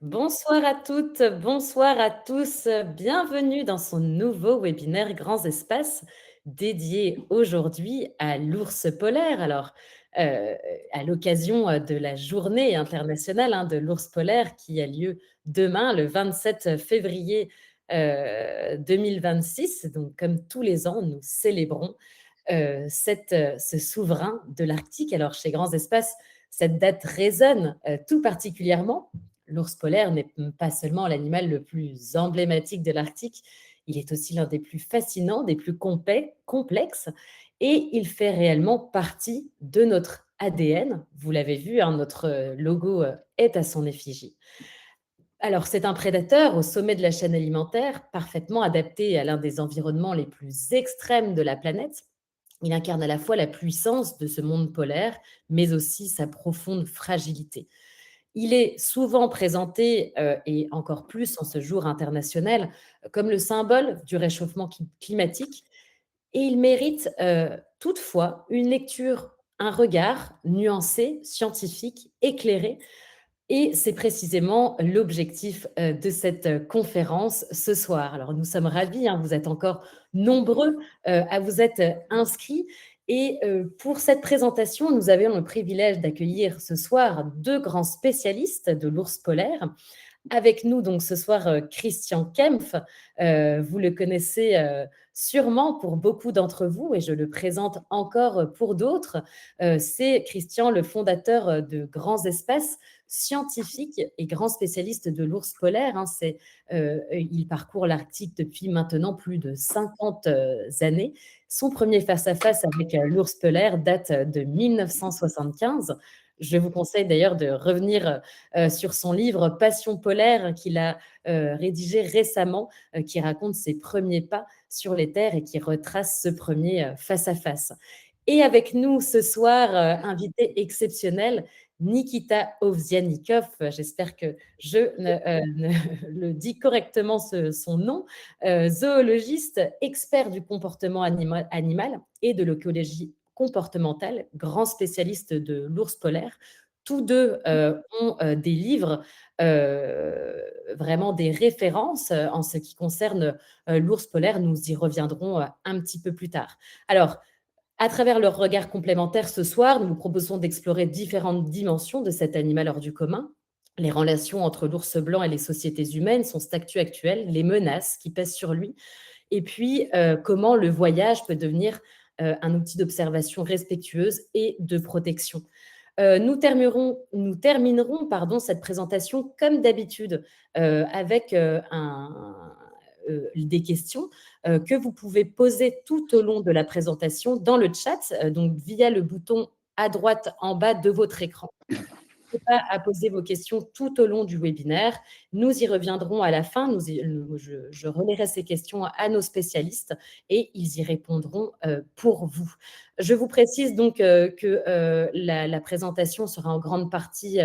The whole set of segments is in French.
Bonsoir à toutes, bonsoir à tous. Bienvenue dans son nouveau webinaire Grands Espaces dédié aujourd'hui à l'ours polaire. Euh, à l'occasion de la Journée internationale de l'ours polaire qui a lieu demain, le 27 février 2026. Donc, comme tous les ans, nous célébrons ce souverain de l'Arctique. Alors, chez Grands Espaces, cette date résonne tout particulièrement. L'ours polaire n'est pas seulement l'animal le plus emblématique de l'Arctique, il est aussi l'un des plus fascinants, des plus complexes, et il fait réellement partie de notre ADN. Vous l'avez vu, notre logo est à son effigie. Alors, c'est un prédateur au sommet de la chaîne alimentaire, parfaitement adapté à l'un des environnements les plus extrêmes de la planète. Il incarne à la fois la puissance de ce monde polaire, mais aussi sa profonde fragilité. Il est souvent présenté, et encore plus en ce jour international, comme le symbole du réchauffement climatique, et il mérite toutefois une lecture, un regard nuancé, scientifique, éclairé, et c'est précisément l'objectif de cette conférence ce soir. Alors, nous sommes ravis, vous êtes encore nombreux à vous être inscrits. Et pour cette présentation, nous avons le privilège d'accueillir ce soir deux grands spécialistes de l'ours polaire. Avec nous, donc, ce soir, Christian Kempf. Vous le connaissez sûrement pour beaucoup d'entre vous, et je le présente encore pour d'autres. C'est Christian, le fondateur de Grands Espaces, scientifique et grand spécialiste de l'ours polaire. Il parcourt l'Arctique depuis maintenant plus de 50 années. Son premier face-à-face avec l'ours polaire date de 1975. Je vous conseille d'ailleurs de revenir sur son livre Passion polaire qu'il a rédigé récemment, qui raconte ses premiers pas sur les terres et qui retrace ce premier face-à-face. Et avec nous ce soir, invité exceptionnel, Nikita Ovsianikov, j'espère que je le dis correctement son nom, zoologiste, expert du comportement animal et de l'écologie comportementale, grand spécialiste de l'ours polaire. Tous deux ont des livres, vraiment des références en ce qui concerne l'ours polaire. Nous y reviendrons un petit peu plus tard. Alors, à travers leur regard complémentaire ce soir, nous vous proposons d'explorer différentes dimensions de cet animal hors du commun, les relations entre l'ours blanc et les sociétés humaines, son statut actuel, les menaces qui pèsent sur lui, et puis comment le voyage peut devenir un outil d'observation respectueuse et de protection. Nous terminerons cette présentation comme d'habitude avec des questions que vous pouvez poser tout au long de la présentation dans le chat, donc via le bouton à droite en bas de votre écran. N'hésitez pas à poser vos questions tout au long du webinaire. Nous y reviendrons à la fin. Je relayerai ces questions à nos spécialistes et ils y répondront pour vous. Je vous précise donc que la présentation sera en grande partie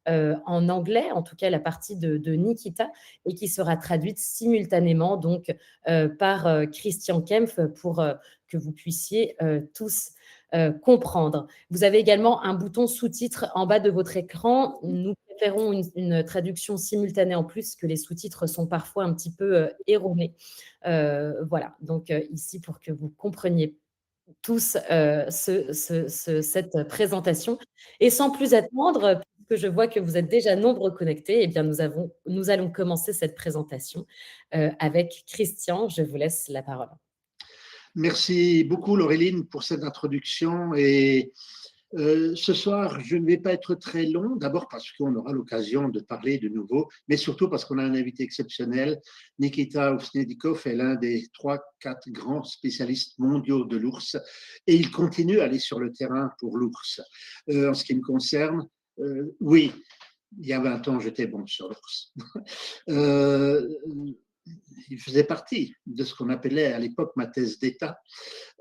en anglais, en tout cas la partie de Nikita, et qui sera traduite simultanément donc par Christian Kempf pour que vous puissiez tous comprendre. Vous avez également un bouton sous-titres en bas de votre écran. Nous préférons une traduction simultanée en plus, que les sous-titres sont parfois un petit peu erronés. Voilà, donc ici pour que vous compreniez tous cette présentation. Et sans plus attendre, puisque je vois que vous êtes déjà nombreux connectés, eh bien nous allons commencer cette présentation avec Christian. Je vous laisse la parole. Merci beaucoup, Laureline, pour cette introduction. Et ce soir, je ne vais pas être très long, d'abord parce qu'on aura l'occasion de parler de nouveau, mais surtout parce qu'on a un invité exceptionnel. Nikita Ovsianikov est l'un des 3-4 grands spécialistes mondiaux de l'ours et il continue à aller sur le terrain pour l'ours. En ce qui me concerne, oui, il y a 20 ans, j'étais bon sur l'ours. Il faisait partie de ce qu'on appelait à l'époque ma thèse d'État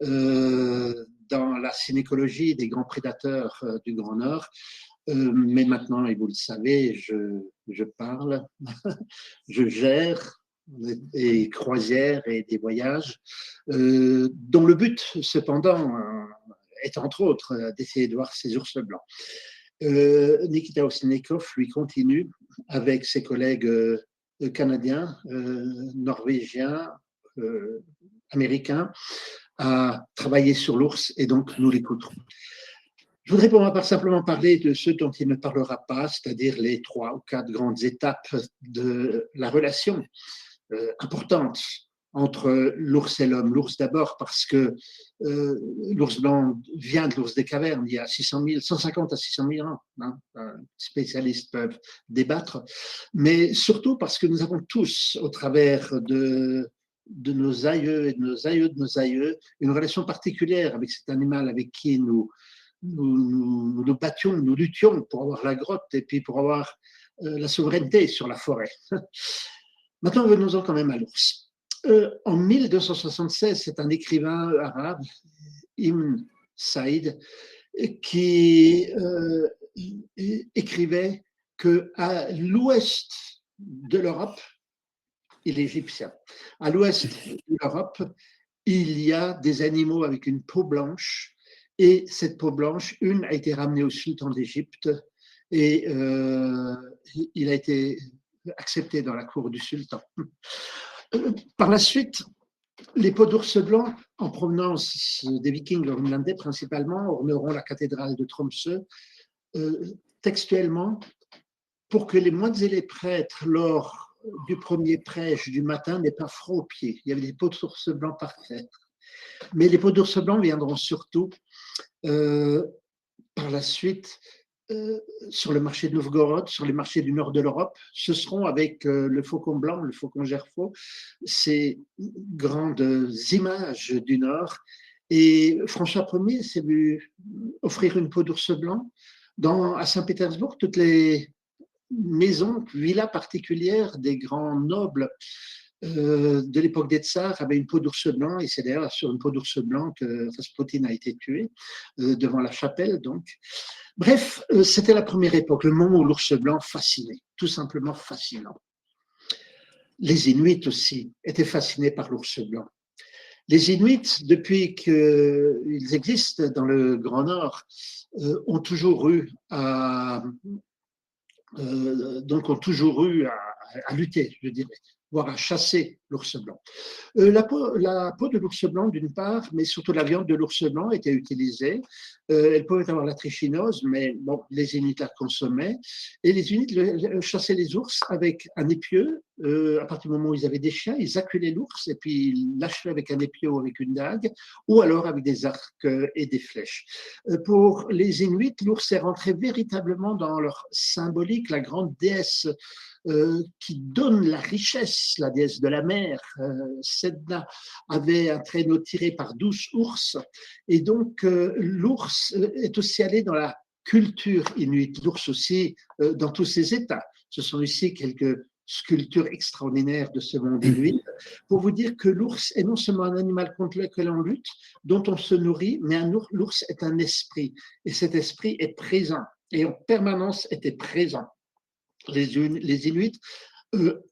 dans la synécologie des grands prédateurs du Grand Nord. Mais maintenant, et vous le savez, je parle, je gère des croisières et des voyages, dont le but, cependant, est entre autres d'essayer de voir ces ours blancs. Nikita Ovsianikov, lui, continue avec ses collègues canadiens, norvégiens, américains, à travailler sur l'ours, et donc nous l'écouterons. Je voudrais pour ma part simplement parler de ceux dont il ne parlera pas, c'est-à-dire les 3 ou 4 grandes étapes de la relation importante entre l'ours et l'homme. L'ours d'abord parce que l'ours blanc vient de l'ours des cavernes il y a 150 à 600 000 ans. Hein, spécialistes peuvent débattre, mais surtout parce que nous avons tous, au travers de nos aïeux et de nos aïeux de nos aïeux, une relation particulière avec cet animal avec qui nous battions, nous luttions pour avoir la grotte et puis pour avoir la souveraineté sur la forêt. Maintenant, venons-en quand même à l'ours. En 1276, c'est un écrivain arabe, Ibn Saïd, qui écrivait qu'à l'ouest de l'Europe, il est égyptien, à l'ouest de l'Europe, il y a des animaux avec une peau blanche, et cette peau blanche, une a été ramenée au sultan d'Égypte, et il a été accepté dans la cour du sultan. Par la suite, les peaux d'ours blanc, en provenance des Vikings groenlandais principalement, orneront la cathédrale de Tromsø. Textuellement, pour que les moines et les prêtres, lors du premier prêche du matin, n'aient pas froid aux pieds. Il y avait des peaux d'ours blanc par terre. Mais les peaux d'ours blanc viendront surtout par la suite sur le marché de Novgorod, sur les marchés du nord de l'Europe. Ce seront avec le faucon blanc, le faucon gerfaut, ces grandes images du nord. Et François Ier s'est vu offrir une peau d'ours blanc. À Saint-Pétersbourg, toutes les maisons, villas particulières des grands nobles de l'époque des tsars avaient une peau d'ours blanc, et c'est d'ailleurs sur une peau d'ours blanc que Rasputin a été tué, devant la chapelle donc. Bref, c'était la première époque, le moment où l'ours blanc fascinait, tout simplement fascinant. Les Inuits aussi étaient fascinés par l'ours blanc. Les Inuits, depuis qu'ils existent dans le Grand Nord, ont toujours eu à lutter, je dirais, voire à chasser l'ours blanc. La peau de l'ours blanc, d'une part, mais surtout la viande de l'ours blanc était utilisée. Elle pouvait avoir la trichinose, mais bon, les Inuits la consommaient. Et les Inuits chassaient les ours avec un épieu. À partir du moment où ils avaient des chiens, ils acculaient l'ours et puis ils l'achevaient avec un épieu ou avec une dague, ou alors avec des arcs et des flèches. Pour les Inuits, l'ours est rentré véritablement dans leur symbolique, la grande déesse qui donne la richesse, la déesse de la mer. Sedna avait un traîneau tiré par 12 ours, et donc l'ours est aussi allé dans la culture inuite, l'ours aussi dans tous ses états. Ce sont ici quelques sculptures extraordinaires de ce monde inuit, pour vous dire que l'ours est non seulement un animal contre lequel on lutte, dont on se nourrit, mais l'ours est un esprit, et cet esprit est présent, et en permanence était présent. Les Inuits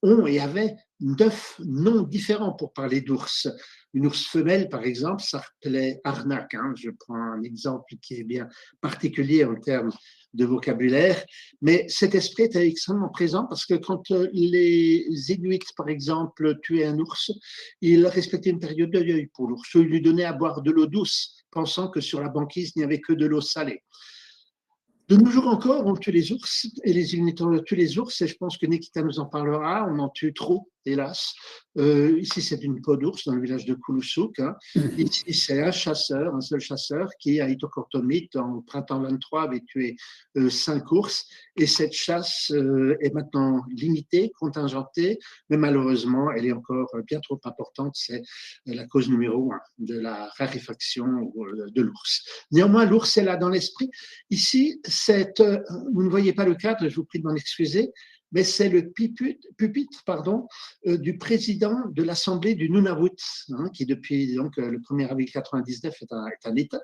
ont et avaient 9 noms différents pour parler d'ours. Une ours femelle, par exemple, s'appelait Arnak. Je prends un exemple qui est bien particulier en termes de vocabulaire, mais cet esprit était extrêmement présent parce que quand les Inuits, par exemple, tuaient un ours, ils respectaient une période de deuil pour l'ours. Ils lui donnaient à boire de l'eau douce, pensant que sur la banquise, il n'y avait que de l'eau salée. De nos jours encore, on tue les ours, et les Inuits tuent les ours, et je pense que Nikita nous en parlera, on en tue trop, hélas. Ici, c'est une peau d'ours dans le village de Kulusuk. Ici, c'est un seul chasseur, qui, à Itokortomit, en printemps 23, avait tué 5 ours, et cette chasse est maintenant limitée, contingentée, mais malheureusement, elle est encore bien trop importante, c'est la cause numéro 1 de la raréfaction de l'ours. Néanmoins, l'ours est là dans l'esprit. Ici, vous ne voyez pas le cadre, je vous prie de m'en excuser, mais c'est le pupitre du président de l'Assemblée du Nunavut, qui depuis donc, le 1er avril 1999 est un État,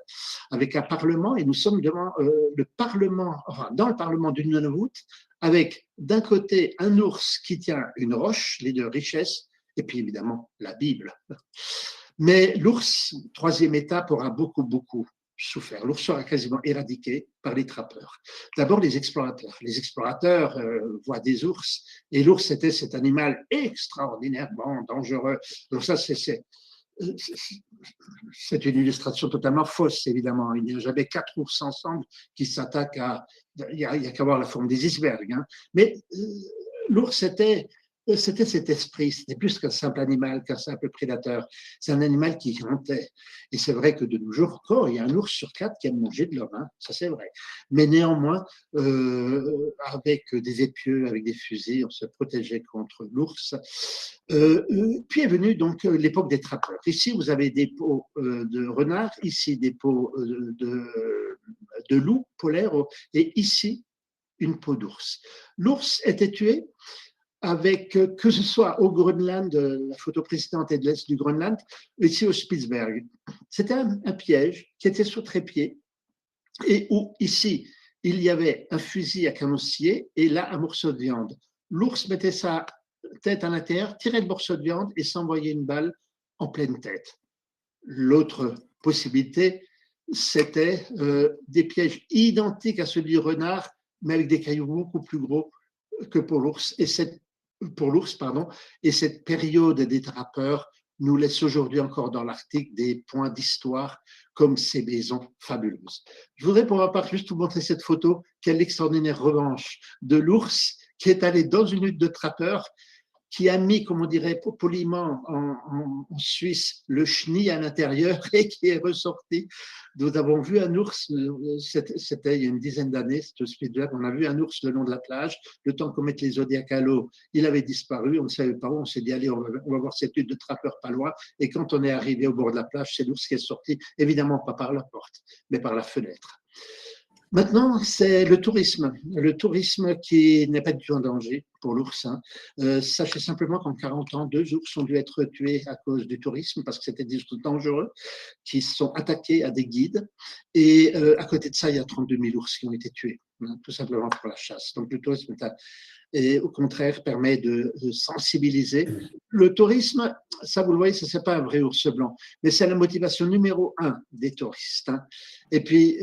avec un Parlement, et nous sommes devant dans le Parlement du Nunavut, avec d'un côté un ours qui tient une roche, les deux richesses, et puis évidemment la Bible. Mais l'ours, troisième étape, aura beaucoup souffert. L'ours sera quasiment éradiqué par les trappeurs. D'abord, les explorateurs. Les explorateurs voient des ours, et l'ours était cet animal extraordinairement dangereux. Donc ça, c'est une illustration totalement fausse, évidemment. Il n'y a jamais 4 ours ensemble qui s'attaquent à... Il n'y a qu'à voir la forme des icebergs. Hein. Mais l'ours, c'était cet esprit, c'était plus qu'un simple animal, qu'un simple prédateur. C'est un animal qui hantait. Et c'est vrai que de nos jours encore, il y a un ours sur 4 qui aime manger de l'homme, hein, ça c'est vrai. Mais néanmoins, avec des épieux, avec des fusils, on se protégeait contre l'ours. Puis est venue donc l'époque des trappeurs. Ici, vous avez des peaux de renard, ici des peaux de loup polaire, et ici, une peau d'ours. L'ours était tué avec, que ce soit au Groenland, la photo précédente est de l'est du Groenland, ici au Spitzberg. C'était un piège qui était sur trépied et où, ici, il y avait un fusil à canon scié et là, un morceau de viande. L'ours mettait sa tête à l'intérieur, tirait le morceau de viande et s'envoyait une balle en pleine tête. L'autre possibilité, c'était des pièges identiques à ceux du renard, mais avec des cailloux beaucoup plus gros que pour l'ours. Et cette période des trappeurs nous laisse aujourd'hui encore dans l'Arctique des points d'histoire comme ces maisons fabuleuses. Je voudrais pour ma part juste vous montrer cette photo. Quelle extraordinaire revanche de l'ours qui est allé dans une hutte de trappeurs, qui a mis, comme on dirait poliment en Suisse, le chenille à l'intérieur et qui est ressorti. Nous avons vu un ours, c'était il y a une dizaine d'années, on a vu un ours le long de la plage, le temps qu'on mette les zodiacs à l'eau, il avait disparu, on ne savait pas où, on s'est dit, allez, on va voir cette hutte de trappeurs pas loin, et quand on est arrivé au bord de la plage, c'est l'ours qui est sorti, évidemment pas par la porte, mais par la fenêtre. Maintenant, c'est le tourisme qui n'est pas du tout en danger pour l'ours. Hein. Sachez simplement qu'en 40 ans, 2 ours ont dû être tués à cause du tourisme parce que c'était des ours dangereux qui sont attaqués à des guides. Et à côté de ça, il y a 32 000 ours qui ont été tués, hein, tout simplement pour la chasse. Donc le tourisme et au contraire permet de sensibiliser. Le tourisme, ça vous le voyez, ça c'est pas un vrai ours blanc, mais c'est la motivation numéro 1 des touristes. Hein. Et puis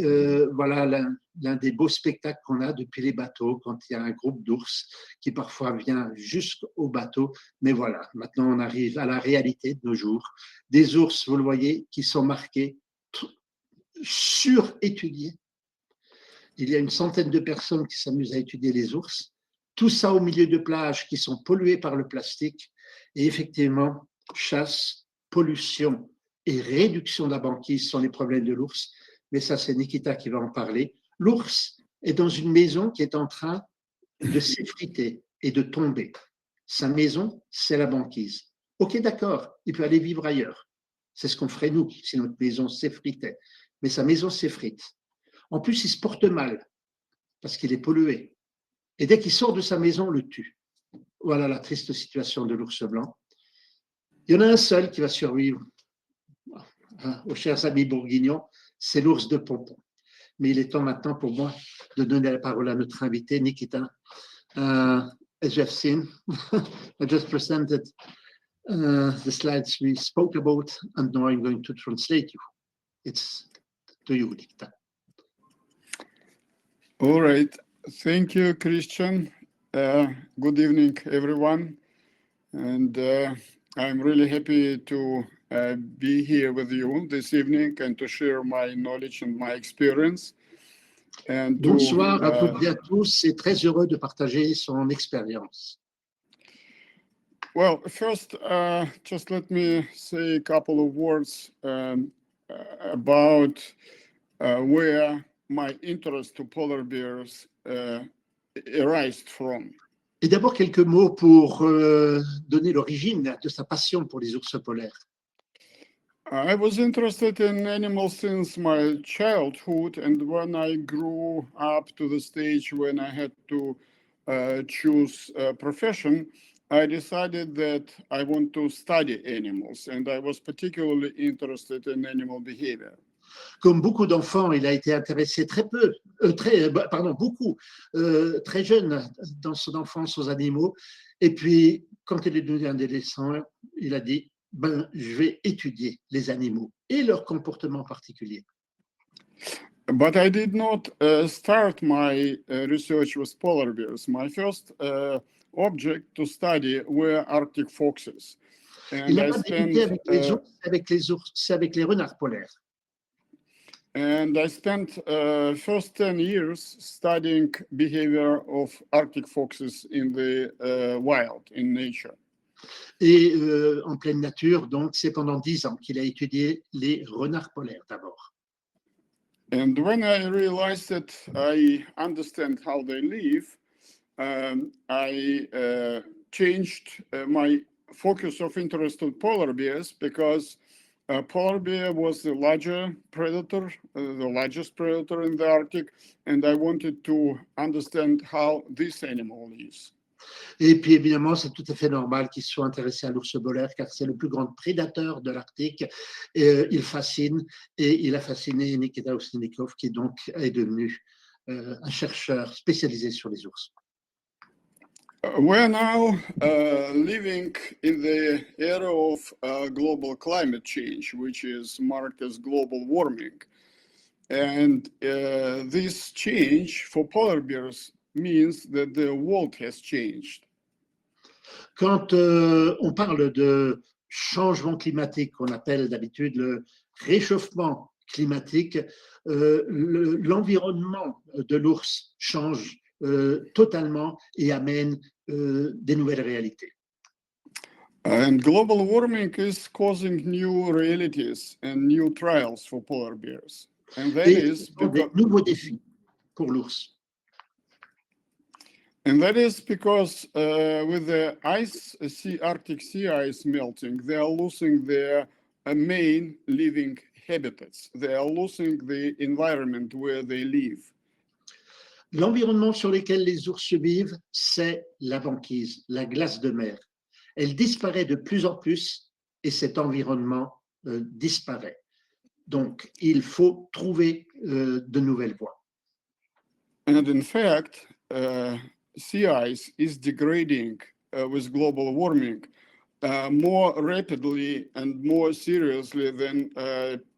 voilà l'un des beaux spectacles qu'on a depuis les bateaux, quand il y a un groupe d'ours qui parfois vient jusqu'au bateau. Mais voilà, maintenant on arrive à la réalité de nos jours. Des ours, vous le voyez, qui sont marqués, surétudiés. Il y a une centaine de personnes qui s'amusent à étudier les ours. Tout ça au milieu de plages qui sont polluées par le plastique. Et effectivement, chasse, pollution et réduction de la banquise sont les problèmes de l'ours. Mais ça, c'est Nikita qui va en parler. L'ours est dans une maison qui est en train de s'effriter et de tomber. Sa maison, c'est la banquise. Ok, d'accord, il peut aller vivre ailleurs. C'est ce qu'on ferait nous si notre maison s'effritait. Mais sa maison s'effrite. En plus, il se porte mal parce qu'il est pollué. Et dès qu'il sort de sa maison, on le tue. Voilà la triste situation de l'ours blanc. Il y en a un seul qui va survivre aux chers amis bourguignons, c'est l'ours de Pompon. Mais il est temps maintenant pour moi de donner la parole à notre invité, Nikita. As you have seen, I just presented the slides we spoke about, and now I'm going to translate you. It's to you, Nikita. All right. Thank you, Christian. Good evening, everyone. And I'm really happy to be here with you this evening and to share my knowledge and my experience. And Bonsoir à toutes et à tous, et très heureux de partager son expérience. Well, first, just let me say a couple of words about where my interest to polar bears arised from. Et d'abord quelques mots pour donner l'origine de sa passion pour les ours polaires. I was interested in animals since my childhood, and when I grew up to the stage when I had to choose a profession, I decided that I want to study animals, and I was particularly interested in animal behavior. Comme beaucoup d'enfants, il a été intéressé beaucoup, très jeune dans son enfance aux animaux. Et puis, quand il est devenu adolescent, il a dit, je vais étudier les animaux et leur comportement particulier. But I did not start my research with polar bears. My first object to study were Arctic foxes. Il And n'a I pas débuté spent avec les ours, c'est avec les renards polaires. First 10 years studying behavior of Arctic foxes in the wild, in nature. Et en pleine nature, donc c'est pendant 10 ans qu'il a étudié les renards polaires d'abord. And when I realized that I understand how they live, I changed my focus of interest on polar bears because polar bear was the larger predator, the largest predator in the Arctic, and I wanted to understand how this animal lives. Et puis évidemment, c'est tout à fait normal qu'il soit intéressé à l'ours polaire car c'est le plus grand prédateur de l'Arctique. Il fascine et il a fasciné Nikita Ovsianikov qui donc est devenu un chercheur spécialisé sur les ours. We're now living in the era of global climate change, which is marked as global warming. And this change for polar bears means that the world has changed. Quand on parle de changement climatique, qu'on appelle d'habitude le réchauffement climatique, l'environnement de l'ours change totalement et amène des nouvelles réalités. And global warming is causing new realities and new trials for polar bears. And that Et is des nouveaux défis pour l'ours. And that is because with the Arctic sea ice melting, they are losing their main living habitats. They are losing the environment where they live. L'environnement sur lequel les ours vivent, c'est la banquise, la glace de mer. Elle disparaît de plus en plus et cet environnement disparaît. Donc, il faut trouver de nouvelles voies. And in fact, sea ice is degrading with global warming more rapidly and more seriously than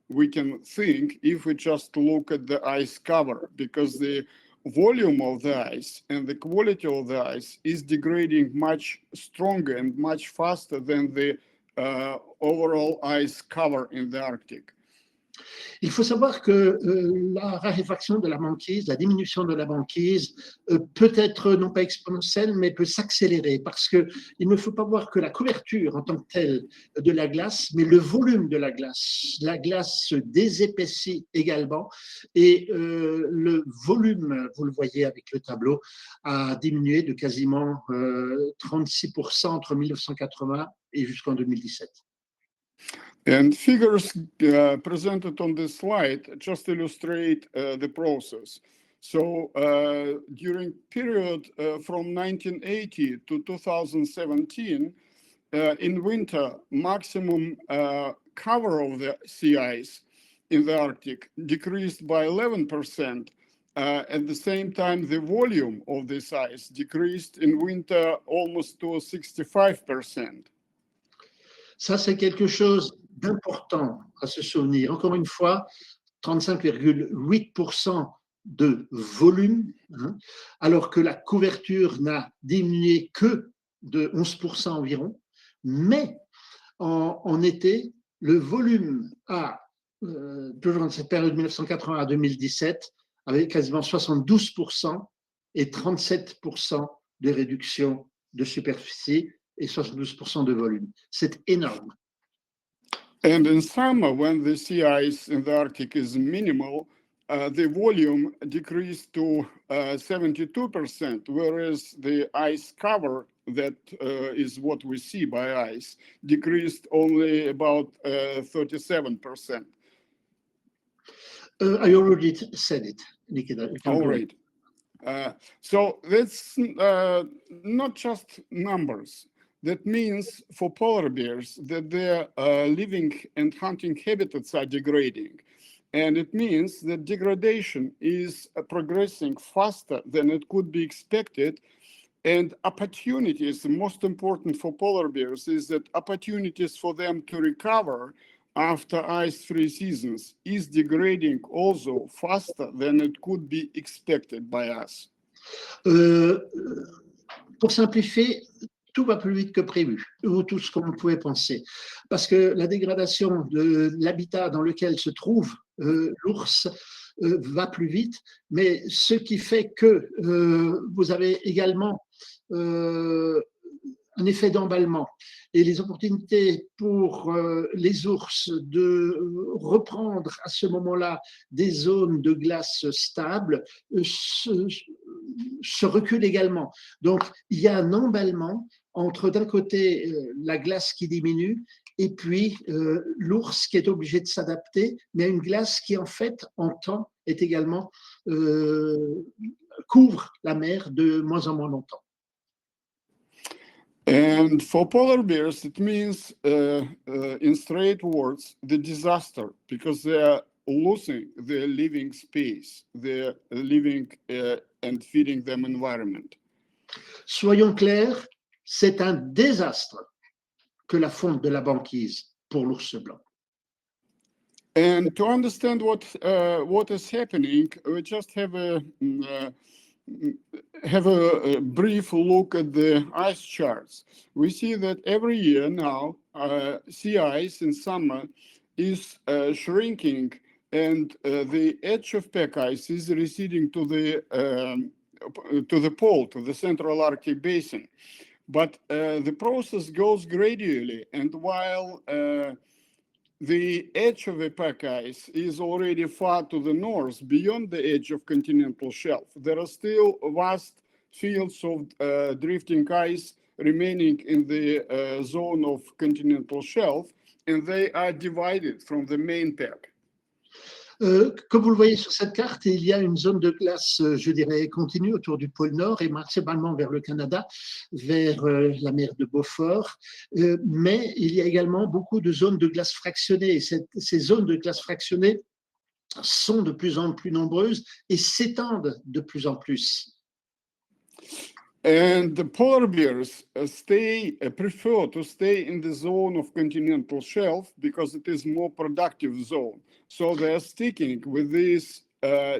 we can think if we just look at the ice cover, because the volume of the ice and the quality of the ice is degrading much stronger and much faster than the overall ice cover in the Arctic. Il faut savoir que la raréfaction de la banquise, la diminution de la banquise peut être non pas exponentielle, mais peut s'accélérer parce qu'il ne faut pas voir que la couverture en tant que telle de la glace, mais le volume de la glace. La glace se désépaissit également et le volume, vous le voyez avec le tableau, a diminué de quasiment 36% entre 1980 et jusqu'en 2017. And figures presented on this slide just illustrate the process. So during period from 1980 to 2017, in winter, maximum cover of the sea ice in the Arctic decreased by 11%. At the same time, the volume of this ice decreased in winter almost to 65%. Ça, c'est quelque chose d'important à se souvenir. Encore une fois, 35,8% de volume, hein, alors que la couverture n'a diminué que de 11% environ. Mais en été, le volume a, toujours dans cette période de 1980 à 2017, avait quasiment 72% et 37% de réduction de superficie et 72% de volume. C'est énorme. And in summer, when the sea ice in the Arctic is minimal, the volume decreased to 72%, whereas the ice cover, that is what we see by ice, decreased only about 37%. I already said it, Nikita. All right. So that's not just numbers. That means for polar bears that their living and hunting habitats are degrading. And it means that degradation is progressing faster than it could be expected. And opportunities, the most important for polar bears is that opportunities for them to recover after ice-free seasons is degrading also faster than it could be expected by us. Pour simplifier, tout va plus vite que prévu, ou tout ce qu'on pouvait penser. Parce que la dégradation de l'habitat dans lequel se trouve l'ours va plus vite, mais ce qui fait que vous avez également un effet d'emballement et les opportunités pour les ours de reprendre à ce moment-là des zones de glace stables se reculent également. Donc, il y a un emballement entre d'un côté la glace qui diminue et puis l'ours qui est obligé de s'adapter, mais à une glace qui en fait en temps est également couvre la mer de moins en moins longtemps. And for polar bears, it means, in straight words, the disaster, because they are losing their living space, their living and feeding them environment. Soyons clairs, c'est un désastre que la fonte de la banquise pour l'ours blanc. And to understand what is happening, we just have a brief look at the ice charts. We see that every year now, sea ice in summer is shrinking, and the edge of pack ice is receding to the pole, to the central Arctic basin. But the process goes gradually, and while the edge of the pack ice is already far to the north, beyond the edge of continental shelf, there are still vast fields of drifting ice remaining in the zone of continental shelf, and they are divided from the main pack. Comme vous le voyez sur cette carte, il y a une zone de glace, je dirais, continue autour du pôle Nord et principalement vers le Canada, vers la mer de Beaufort. Mais il y a également beaucoup de zones de glace fractionnées. Et ces zones de glace fractionnées sont de plus en plus nombreuses et s'étendent de plus en plus. And the polar bears prefer to stay in the zone of continental shelf because it is more productive zone. So they are sticking with these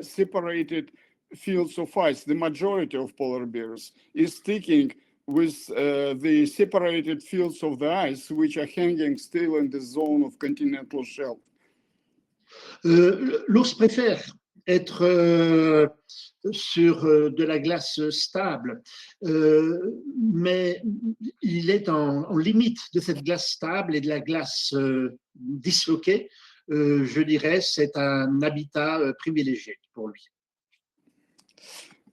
separated fields of ice. The majority of polar bears is sticking with the separated fields of the ice, which are hanging still in the zone of continental shelf. L'ours préfère être sur de la glace stable, mais il est en limite de cette glace stable et de la glace disloquée. Je dirais, c'est un habitat privilégié pour lui.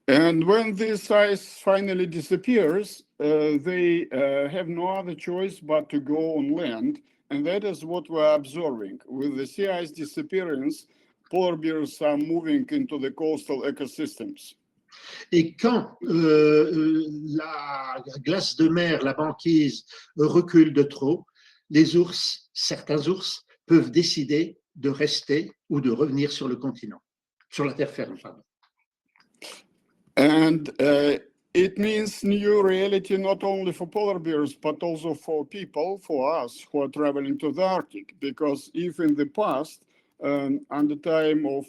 And when this ice finally disappears, they have no other choice but to go on land. And that is what we're observing. With the sea ice disappearance, polar bears are moving into the coastal ecosystems. Et quand la glace de mer, la banquise, recule de trop, les ours, certains ours, peuvent décider de rester ou de revenir sur le continent, sur la terre ferme. Pardon. And it means new reality not only for polar bears, but also for people, for us who are traveling to the Arctic. Because if in the past, on the time of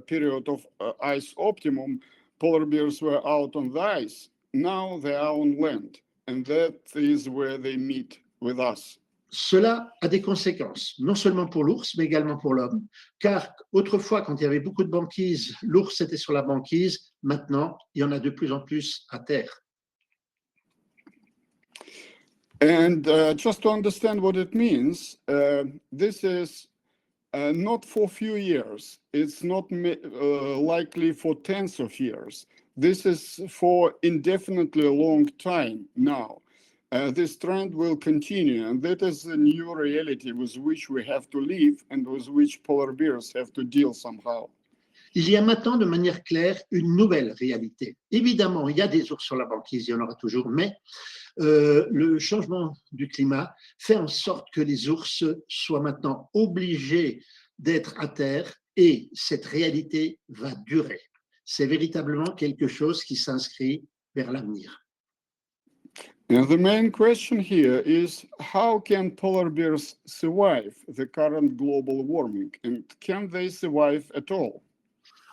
period of ice optimum, polar bears were out on the ice, now they are on land. And that is where they meet with us. Cela a des conséquences, non seulement pour l'ours, mais également pour l'homme, car autrefois, quand il y avait beaucoup de banquise, l'ours était sur la banquise, maintenant, il y en a de plus en plus à terre. And just to understand what it means, this is not for a few years. It's not likely for tens of years. This is for indefinitely long time now. This trend will continue, and that is a new reality with which we have to live and with which polar bears have to deal somehow. Il y a maintenant de manière claire une nouvelle réalité. Évidemment, il y a des ours sur la banquise, il y en aura toujours, mais le changement du climat fait en sorte que les ours soient maintenant obligés d'être à terre et cette réalité va durer. C'est véritablement quelque chose qui s'inscrit vers l'avenir. And the main question here is, how can polar bears survive the current global warming, and can they survive at all?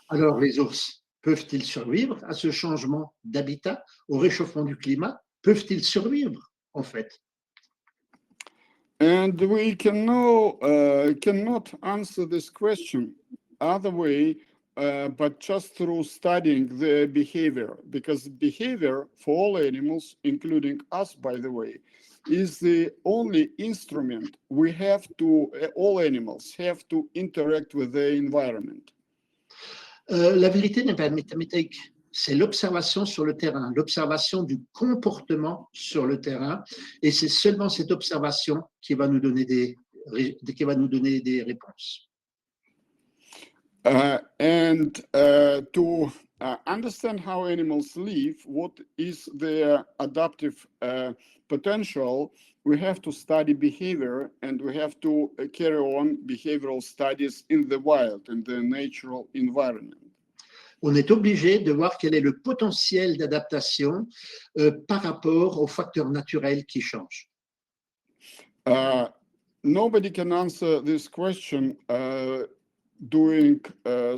Alors, les ours, peuvent-ils survivre à ce changement d'habitat, au réchauffement du climat? Peuvent-ils survivre, en fait? And we cannot answer this question other way, but just through studying their behavior, because behavior for all animals, including us, by the way, is the only instrument we have to, all animals have to interact with their environment. La vérité n'est pas mathématique, c'est l'observation sur le terrain, l'observation du comportement sur le terrain, et c'est seulement cette observation qui va nous donner des réponses. And to understand how animals live, what is their adaptive potential, we have to study behavior, and we have to carry on behavioral studies in the wild, in the natural environment. On est obligé de voir quel est le potentiel d'adaptation par rapport aux facteurs naturels qui changent. Nobody can answer this question doing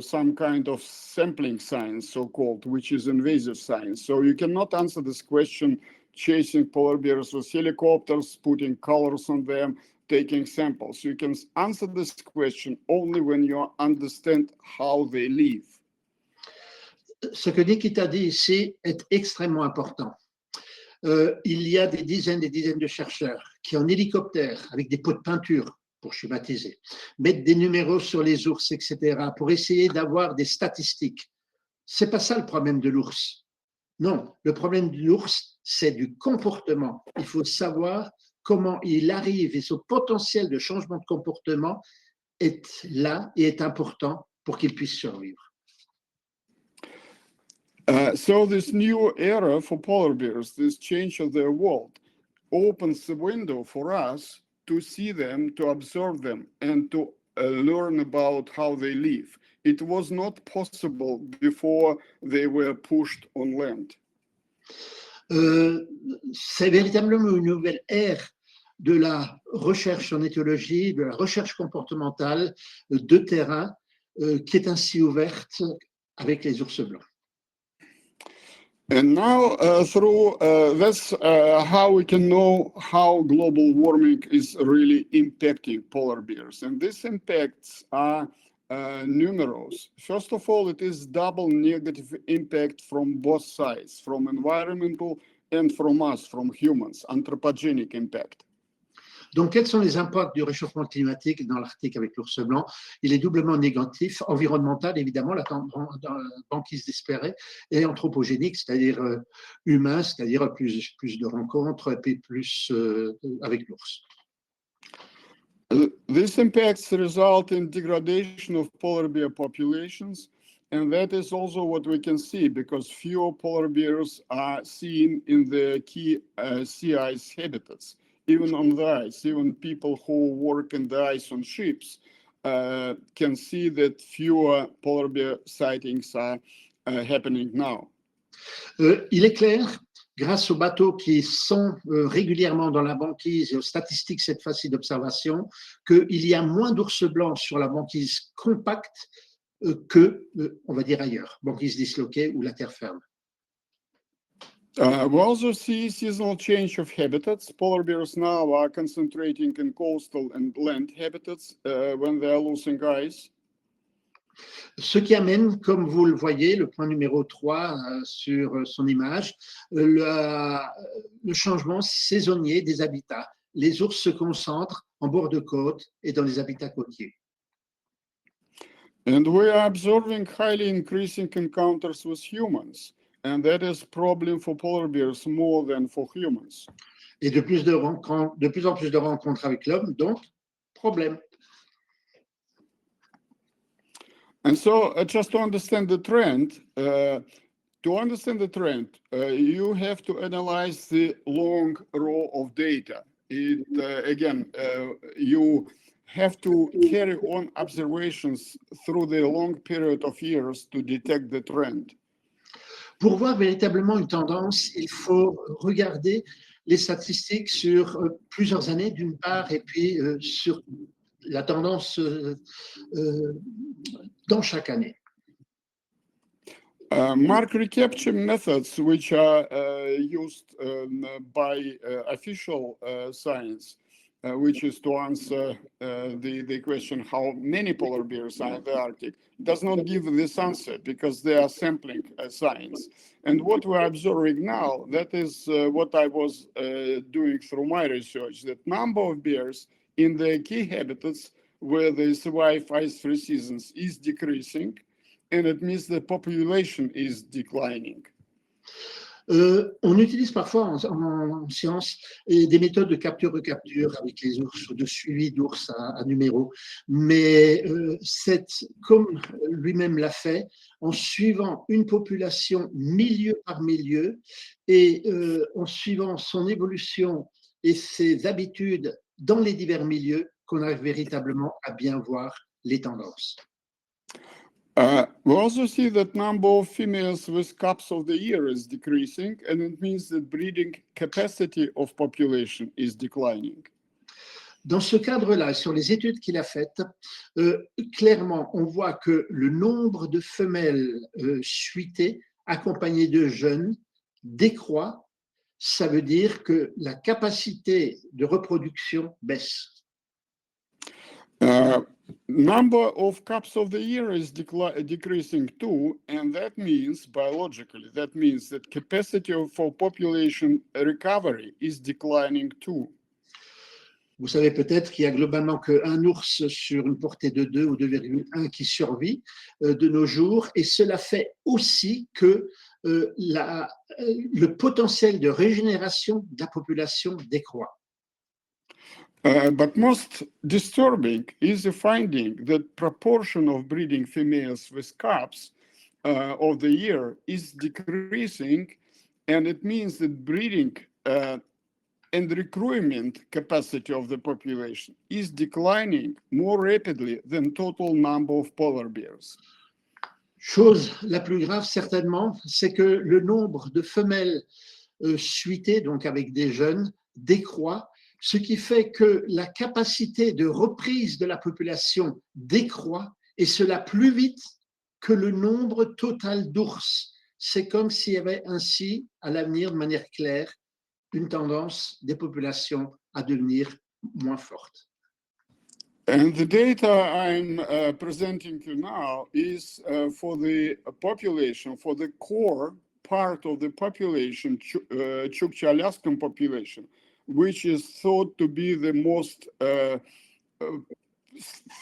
some kind of sampling science, so-called, which is invasive science. So you cannot answer this question chasing polar bears with helicopters, putting colors on them, taking samples. You can answer this question only when you understand how they live. Ce que Nikita dit ici est extrêmement important. Il y a des dizaines de chercheurs qui, en hélicoptère, avec des pots de peinture, pour schématiser, mettre des numéros sur les ours, etc., pour essayer d'avoir des statistiques. Ce n'est pas ça le problème de l'ours. Non, le problème de l'ours, c'est du comportement. Il faut savoir comment il arrive et ce potentiel de changement de comportement est là et est important pour qu'il puisse survivre. So this new era for polar bears, this change of their world, opens the window for us to see them, to observe them, and to learn about how they live. It was not possible before they were pushed on land. C'est véritablement une nouvelle ère de la recherche en éthologie, de la recherche comportementale de terrain qui est ainsi ouverte avec les ours blancs. And now through that's how we can know how global warming is really impacting polar bears. And these impacts are numerous. First of all, it is double negative impact from both sides, from environmental and from us, from humans, anthropogenic impact. Donc, quels sont les impacts du réchauffement climatique dans l'Arctique avec l'ours blanc? Il est doublement négatif, environnemental, évidemment, la banquise d'espérer, et anthropogénique, c'est-à-dire humain, c'est-à-dire plus de rencontres, et plus avec l'ours. These impacts result in degradation of polar bear populations, and that is also what we can see, because fewer polar bears are seen in the key sea ice habitats. Even on the ice, even people who work in the ice on ships can see that fewer polar bear sightings are happening now. Il est clair, grâce aux bateaux qui sont régulièrement dans la banquise et aux statistiques cette fois-ci d'observation, qu'il y a moins d'ours blancs sur la banquise compacte que, on va dire ailleurs, banquise disloquée ou la terre ferme. We also see seasonal change of habitats. Polar bears now are concentrating in coastal and land habitats when they are losing ice. Ce qui amène, comme vous le voyez, le point numéro 3 sur son image, le changement saisonnier des habitats. Les ours se concentrent en bord de côte et dans les habitats côtiers. And we are observing highly increasing encounters with humans. And that is a problem for polar bears more than for humans. Et de plus en plus de rencontres avec l'homme, donc problème. And so, just to understand the trend, you have to analyze the long row of data. You have to carry on observations through the long period of years to detect the trend. Pour voir véritablement une tendance, il faut regarder les statistiques sur plusieurs années d'une part, et puis sur la tendance dans chaque année. Mark recapture methods which are used by official science, which is to answer the question how many polar bears are in the Arctic, does not give this answer because they are sampling science. And what we're observing now, that is what I was doing through my research, that number of bears in the key habitats where they survive ice-free seasons is decreasing, and it means the population is declining. On utilise parfois en science des méthodes de capture-recapture avec les ours ou de suivi d'ours à numéro, mais comme lui-même l'a fait, en suivant une population milieu par milieu et en suivant son évolution et ses habitudes dans les divers milieux, qu'on arrive véritablement à bien voir les tendances. We also see that number of females with cubs of the year is decreasing, and it means that breeding capacity of population is declining. Dans ce cadre-là, sur les études qu'il a faites, clairement, on voit que le nombre de femelles suitées, accompagnées de jeunes, décroît. Ça veut dire que la capacité de reproduction baisse. Number of cubs of the year is decreasing too, and that means biologically, that means that capacity for population recovery is declining too. Vous savez peut-être qu'il y a globalement qu'un ours sur une portée de 2 ou 2,1 qui survit de nos jours, et cela fait aussi que le potentiel de régénération de la population décroît. But most disturbing is the finding that proportion of breeding females with cubs of the year is decreasing, and it means that breeding and recruitment capacity of the population is declining more rapidly than total number of polar bears. Chose la plus grave certainement, c'est que le nombre de femelles suitées, donc avec des jeunes, décroît, ce qui fait que la capacité de reprise de la population décroît, et cela plus vite que le nombre total d'ours. C'est comme s'il y avait ainsi, à l'avenir, de manière claire, une tendance des populations à devenir moins fortes. And the data I'm presenting to now is for the population, for the core part of the population, Chukchi-Alaskan population, which is thought to be the most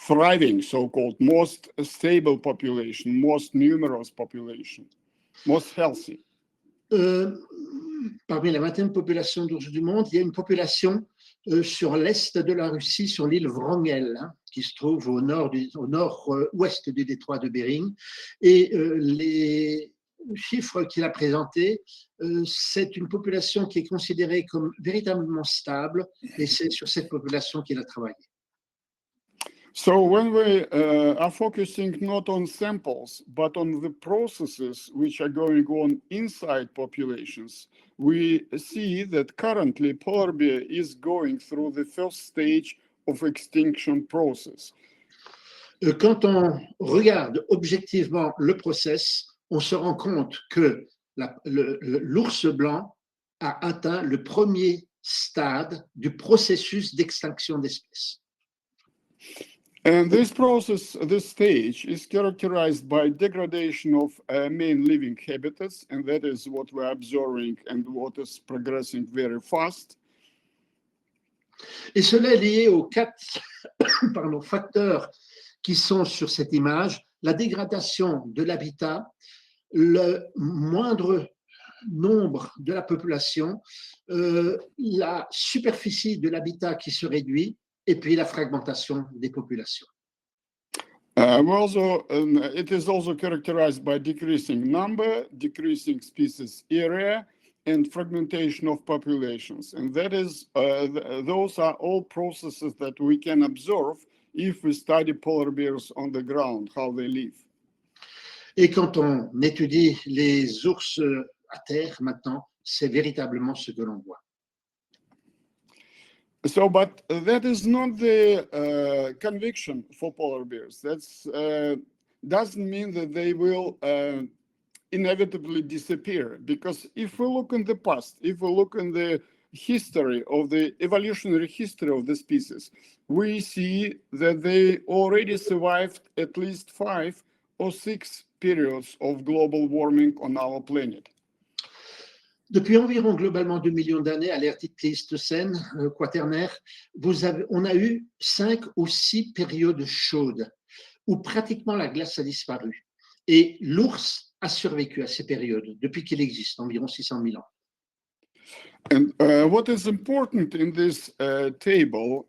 thriving, so-called, most stable population, most numerous population, most healthy. Parmi la vingtaine de populations d'ours du monde, il y a une population sur l'est de la Russie, sur l'île Wrangel, qui se trouve au nord-ouest du détroit de Bering. Et les chiffres qu'il a présentés, c'est une population qui est considérée comme véritablement stable, et c'est sur cette population qu'il a travaillé. So when we are focusing not on samples, but on the processes which are going on inside populations, we see that currently polar bear is going through the first stage of extinction process. Quand on regarde objectivement le process, on se rend compte que l'ours blanc a atteint le premier stade du processus d'extinction d'espèces. And this process, this stage, is characterized by degradation of main living habitats, and that is what we're observing and what is progressing very fast. Et cela est lié aux 4 facteurs qui sont sur cette image: la dégradation de l'habitat, le moindre nombre de la population, la superficie de l'habitat qui se réduit, et puis la fragmentation des populations. It is also characterized by decreasing number, decreasing species area, and fragmentation of populations. And that is, those are all processes that we can observe if we study polar bears on the ground, how they live. Et quand on étudie les ours à terre maintenant, c'est véritablement ce que l'on voit. So, but that is not the conviction for polar bears. That's doesn't mean that they will inevitably disappear. Because if we look in the past, if we look in the history of the evolutionary history of the species, we see that they already survived at least 5 or 6 periods of global warming on our planet. Depuis environ globalement 2 millions d'années à l'ère dite pléistocène, quaternaire, on a eu 5 ou 6 périodes chaudes où pratiquement la glace a disparu. Et l'ours a survécu à ces périodes depuis qu'il existe, environ 600 000 ans. And what is important in this table,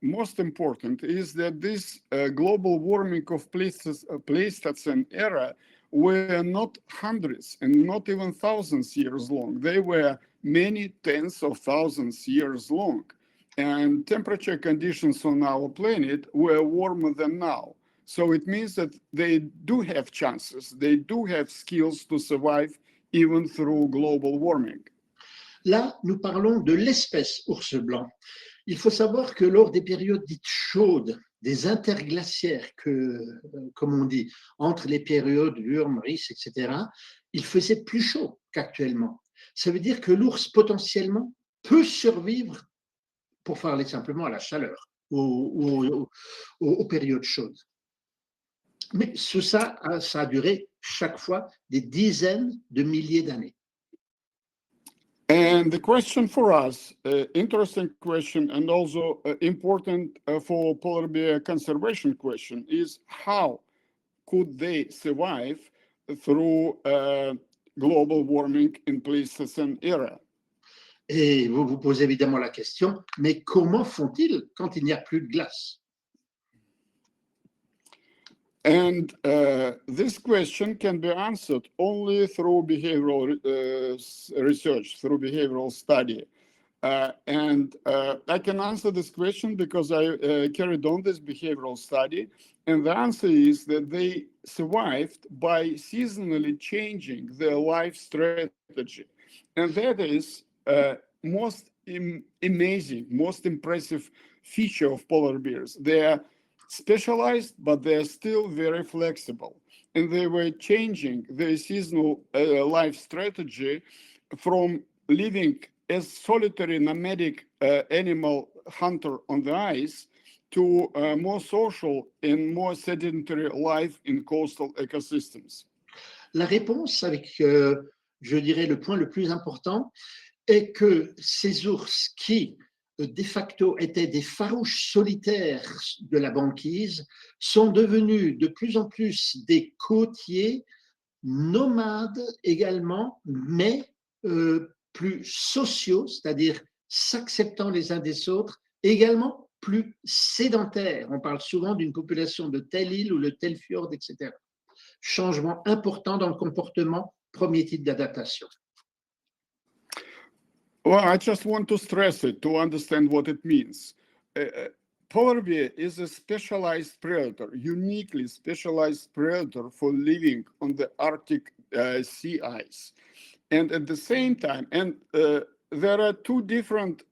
most important, is that this global warming of Pleistocene era were not hundreds and not even thousands years long. They were many tens of thousands years long. And temperature conditions on our planet were warmer than now. So it means that they do have chances, they do have skills to survive even through global warming. Là, nous parlons de l'espèce ours blanc. Il faut savoir que lors des périodes dites chaudes, des interglaciaires, comme on dit, entre les périodes Würm, Riss, etc., il faisait plus chaud qu'actuellement. Ça veut dire que l'ours, potentiellement, peut survivre, pour parler simplement, à la chaleur, aux périodes chaudes. Mais tout ça, ça a duré chaque fois des dizaines de milliers d'années. And the question for us, interesting question and also important for polar bear conservation question is how could they survive through global warming in Pleistocene era? Et vous vous posez évidemment la question, mais comment font-ils quand il n'y a plus de glace? And this question can be answered only through behavioral research, through behavioral study. And I can answer this question because I carried on this behavioral study. And the answer is that they survived by seasonally changing their life strategy. And that is most amazing, most impressive feature of polar bears. They are specialized, but they're still very flexible. And they were changing their seasonal life strategy from living as solitary nomadic animal hunter on the ice to more social and more sedentary life in coastal ecosystems. La réponse, avec, je dirais, le point le plus important, est que ces ours qui de facto étaient des farouches solitaires de la banquise, sont devenus de plus en plus des côtiers nomades également, mais plus sociaux, c'est-à-dire s'acceptant les uns des autres, également plus sédentaires. On parle souvent d'une population de telle île ou de tel fjord, etc. Changement important dans le comportement, premier type d'adaptation. Well, I just want to stress it to understand what it means. Polar bear is a specialized predator, uniquely specialized predator for living on the Arctic sea ice. And at the same time, there are two different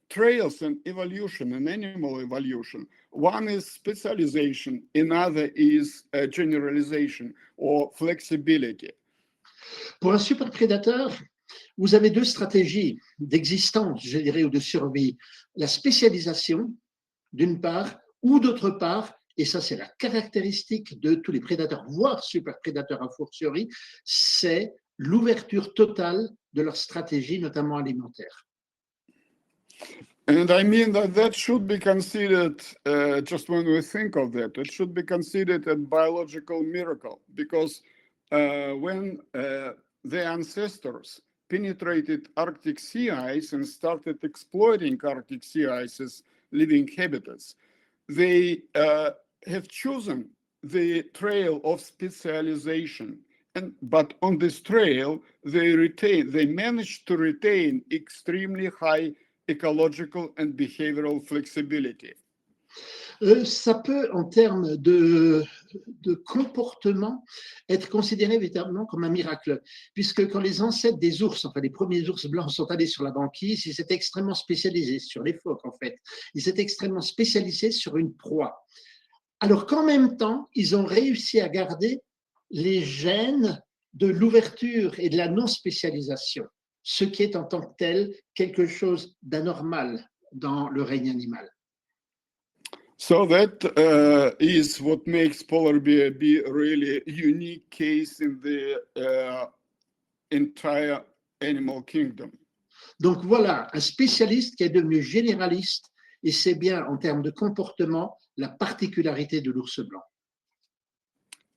trails in evolution, in animal evolution. One is specialization, another is generalization or flexibility. Pour un super prédateur, vous avez deux stratégies d'existence, je dirais, ou de survie. La spécialisation, d'une part, ou d'autre part, et ça c'est la caractéristique de tous les prédateurs, voire super prédateurs a fortiori, c'est l'ouverture totale de leur stratégie, notamment alimentaire. And I mean that should be considered, just when we think of that, it should be considered a biological miracle, because when the ancestors penetrated Arctic sea ice and started exploiting Arctic sea ice's living habitats, they have chosen the trail of specialization. But on this trail, they managed to retain extremely high ecological and behavioral flexibility. Ça peut, en termes de comportement, être considéré véritablement comme un miracle, puisque quand les ancêtres des ours, enfin les premiers ours blancs sont allés sur la banquise, ils s'étaient extrêmement spécialisés sur les phoques en fait. Ils s'étaient extrêmement spécialisés sur une proie. Alors qu'en même temps, ils ont réussi à garder les gènes de l'ouverture et de la non-spécialisation, ce qui est en tant que tel quelque chose d'anormal dans le règne animal. So that is what makes polar bear be a really unique case in the entire animal kingdom. Donc voilà, un spécialiste qui est devenu généraliste, et c'est bien en termes de comportement la particularité de l'ours blanc.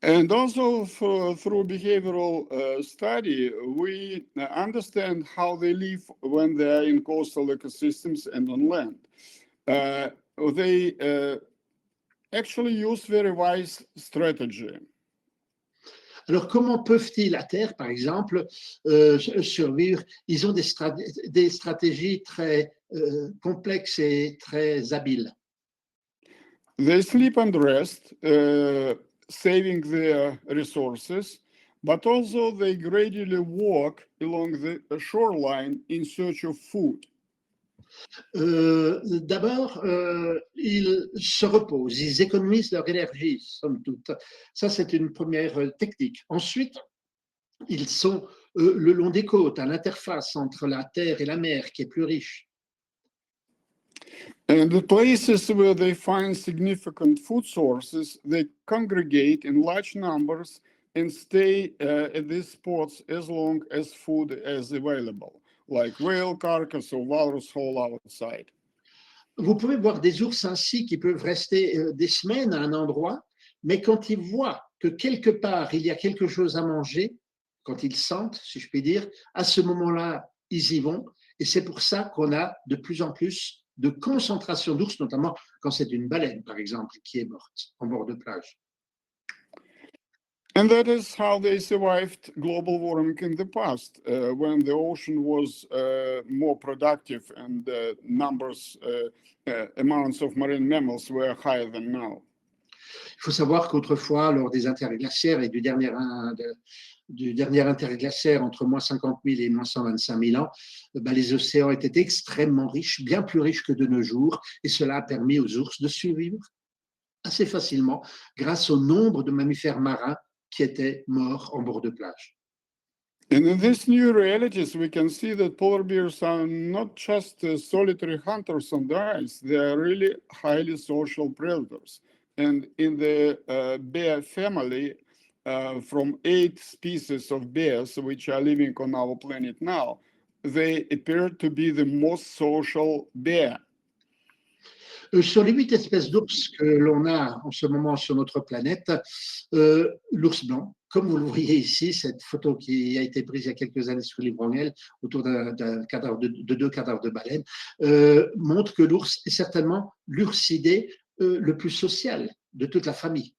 And also through behavioral study, we understand how they live when they are in coastal ecosystems and on land. They actually use very wise strategy. Alors, comment peuvent-ils, à terre, par exemple, survivre? Ils ont des stratégies très complexes et très habiles. They sleep and rest, saving their resources, but also they gradually walk along the shoreline in search of food. D'abord, ils se reposent, ils économisent leur énergie, somme toute. Ça, c'est une première technique. Ensuite, ils sont le long des côtes, à l'interface entre la terre et la mer, qui est plus riche. And the places where they find significant food sources, they congregate in large numbers and stay at these spots as long as food is available, like whale carcass or walrus hole outside. Vous pouvez voir des ours ainsi qui peuvent rester des semaines à un endroit, mais quand ils voient que quelque part il y a quelque chose à manger, quand ils sentent, si je puis dire, à ce moment-là, ils y vont. Et c'est pour ça qu'on a de plus en plus de concentration d'ours, notamment quand c'est une baleine, par exemple, qui est morte en bord de plage. And that is how they survived global warming in the past, when the ocean was more productive and amounts of marine mammals were higher than now. Il faut savoir qu'autrefois, lors des interglaciaires et du dernier interglaciaire entre moins 50 000 et moins 125 000 ans, les océans étaient extrêmement riches, bien plus riches que de nos jours, et cela a permis aux ours de survivre assez facilement grâce au nombre de mammifères marins qui étaient morts en bord de plage. And in these new realities, we can see that polar bears are not just solitary hunters on the ice, they are really highly social predators. And in the bear family, from 8 species of bears which are living on our planet now, they appear to be the most social bear. Sur les 8 espèces d'ours que l'on a en ce moment sur notre planète, l'ours blanc, comme vous le voyez ici, cette photo qui a été prise il y a quelques années sur l'île Brunel autour d'un cadavre de 2 cadavres de baleines, montre que l'ours est certainement l'oursidé le plus social de toute la famille.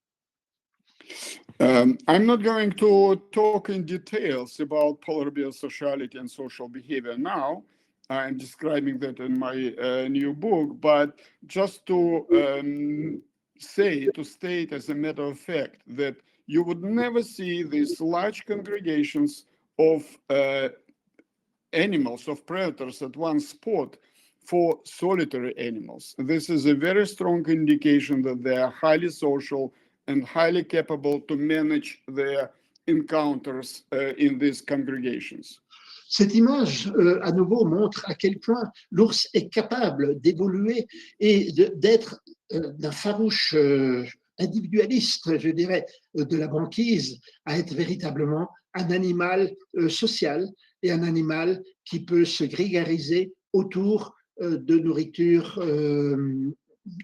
I'm not going to talk in details about polar bear sociality and social behavior now. I'm describing that in my new book, but just to state as a matter of fact that you would never see these large congregations of animals, of predators at one spot for solitary animals. This is a very strong indication that they are highly social and highly capable to manage their encounters in these congregations. Cette image, à nouveau, montre à quel point l'ours est capable d'évoluer et d'être d'un farouche individualiste, je dirais, de la banquise, à être véritablement un animal social et un animal qui peut se grégariser autour de nourriture,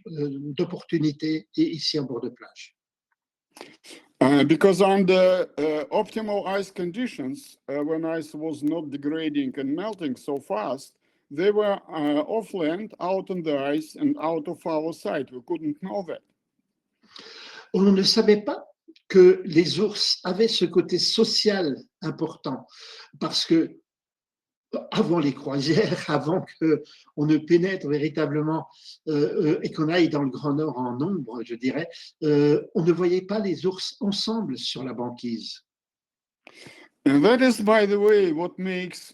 d'opportunités, et ici en bord de plage. Because under optimal ice conditions, when ice was not degrading and melting so fast, they were off land, out on the ice, and out of our sight. We couldn't know that. On ne savait pas que les ours avaient ce côté social important, parce que avant les croisières, avant qu'on ne pénètre véritablement et qu'on aille dans le Grand Nord en nombre, je dirais, on ne voyait pas les ours ensemble sur la banquise. And that is, by the way, what makes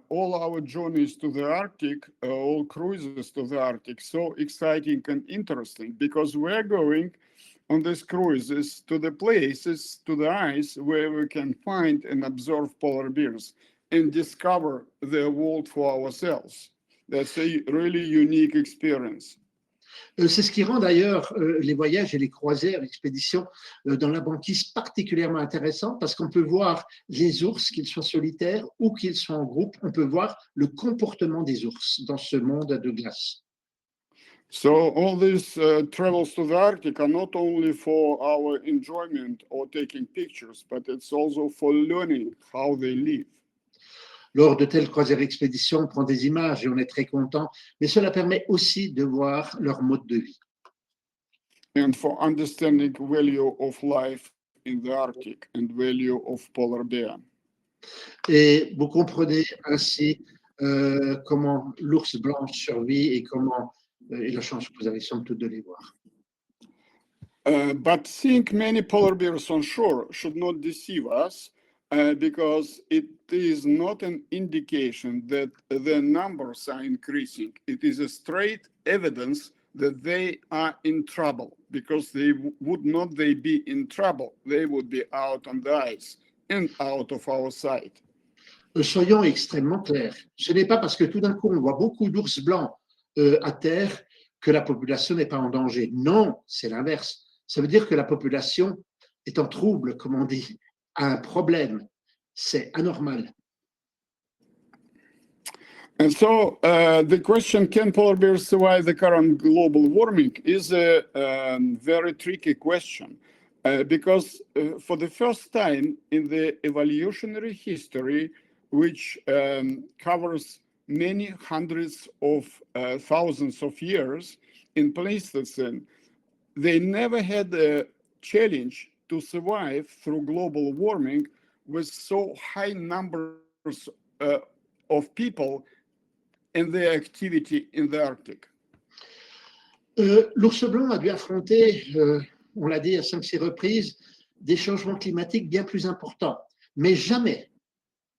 all our journeys to the Arctic, all cruises to the Arctic, so exciting and interesting, because we're going on these cruises to the places, to the ice, where we can find and observe polar bears and discover their world for ourselves. That's a really unique experience. C'est ce qui rend d'ailleurs les voyages et les croisières, l'expédition dans la banquise particulièrement intéressant parce qu'on peut voir les ours, qu'ils soient solitaires ou qu'ils soient en groupe, on peut voir le comportement des ours dans ce monde de glace. So all these travels to the Arctic are not only for our enjoyment or taking pictures, but it's also for learning how they live. Lors de telles croisières expéditions, on prend des images et on est très content, mais cela permet aussi de voir leur mode de vie. And for understanding value of life in the Arctic and value of polar bear. Et vous comprenez ainsi comment l'ours blanc survit et comment, et la chance que vous avez sans doute de les voir. But seeing many polar bears on shore should not deceive us because it is not an indication that their numbers are increasing. It is a straight evidence that they are in trouble, because would not they be in trouble, they would be out on the ice and out of our sight. Soyons extrêmement clairs. Ce n'est pas parce que tout d'un coup on voit beaucoup d'ours blancs à terre que la population n'est pas en danger. Non, c'est l'inverse. Ça veut dire que la population est en trouble, comme on dit, a un problème. C'est anormal. And so the question, can polar bears survive the current global warming, is a very tricky question because for the first time in the evolutionary history, which covers many hundreds of thousands of years in Pleistocene, they never had a challenge to survive through global warming with so high numbers of people and their activity in the Arctic. L'ours blanc a dû affronter, on l'a dit à 5-6 reprises, des changements climatiques bien plus importants, mais jamais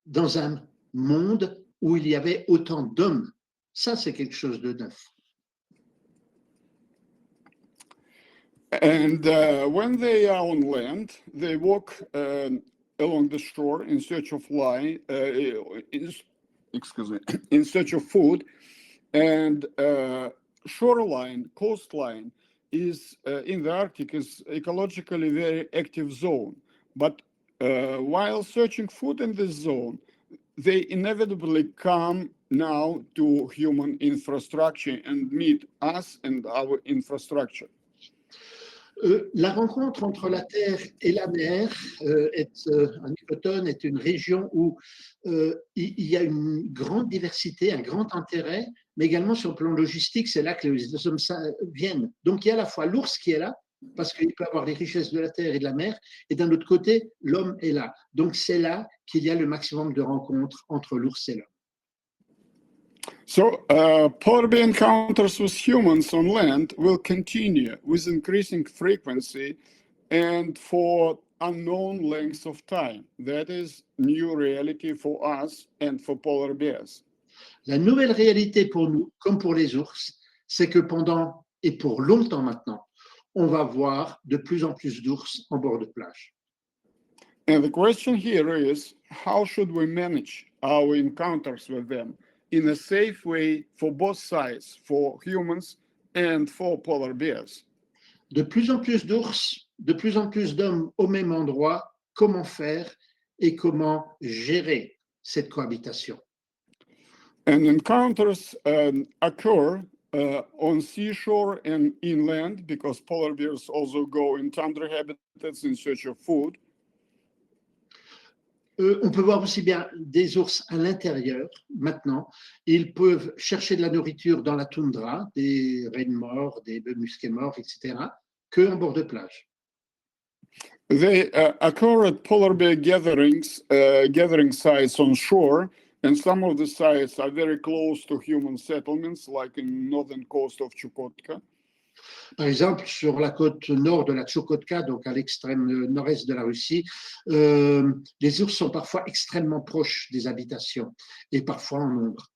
dans un monde où il y avait autant d'hommes. Ça, c'est quelque chose de neuf. And when they are on land, they walk along the shore in search of in search of food, and shoreline, coastline is in the Arctic is ecologically very active zone. But while searching food in this zone, they inevitably come now to human infrastructure and meet us and our infrastructure. La rencontre entre la Terre et la mer en Icotone est une région où il y a une grande diversité, un grand intérêt, mais également sur le plan logistique, c'est là que les hommes viennent. Donc il y a à la fois l'ours qui est là, parce qu'il peut avoir les richesses de la terre et de la mer, et d'un autre côté, l'homme est là. Donc c'est là qu'il y a le maximum de rencontres entre l'ours et l'homme. So polar bear encounters with humans on land will continue with increasing frequency and for unknown lengths of time. That is new reality for us and for polar bears. La nouvelle réalité pour nous, comme pour les ours, c'est que pendant et pour longtemps maintenant, on va voir de plus en plus d'ours en bord de plage. And the question here is, how should we manage our encounters with them in a safe way for both sides, for humans and for polar bears? De plus en plus d'ours, de plus en plus d'hommes au même endroit, comment faire et comment gérer cette cohabitation? And encounters occur on seashore and inland because polar bears also go in tundra habitats in search of food. On peut voir aussi bien des ours à l'intérieur maintenant. Ils peuvent chercher de la nourriture dans la toundra, des rennes morts, des bœufs musqués morts, etc., qu'en bord de plage. They occur at polar bear gathering sites on shore And some of the sites are very close to human settlements, like in northern coast of Chukotka. Par exemple, sur la côte nord de la Tchoukotka, donc à l'extrême nord-est de la Russie, les ours sont parfois extrêmement proches des habitations et parfois en nombre.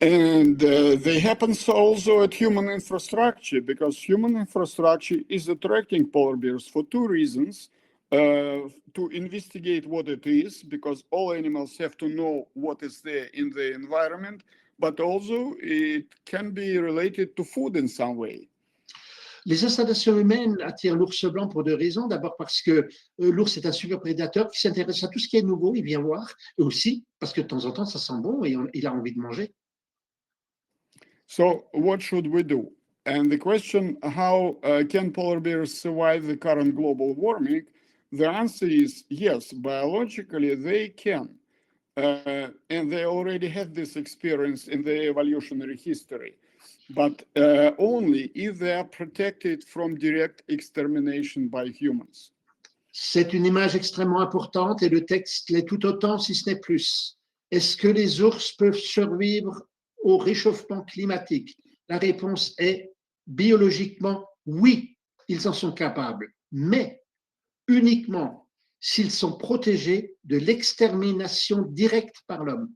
And they happen also at human infrastructure, because human infrastructure is attracting polar bears for two reasons. To investigate what it is, because all animals have to know what is there in the environment, but also it can be related to food in some way. Les installations humaines attirent l'ours blanc pour deux raisons. D'abord parce que l'ours est un super prédateur qui s'intéresse à tout ce qui est nouveau, il vient voir, et aussi parce que de temps en temps ça sent bon et il a envie de manger. So what should we do? And the question, how can polar bears survive the current global warming? The answer is yes, biologically they can. And they already had this experience in their evolutionary history, but only if they are protected from direct extermination by humans. C'est une image extrêmement importante et le texte l'est tout autant, si ce n'est plus. Est-ce que les ours peuvent survivre au réchauffement climatique? La réponse est biologiquement oui, ils en sont capables, mais uniquement s'ils sont protégés de l'extermination directe par l'homme.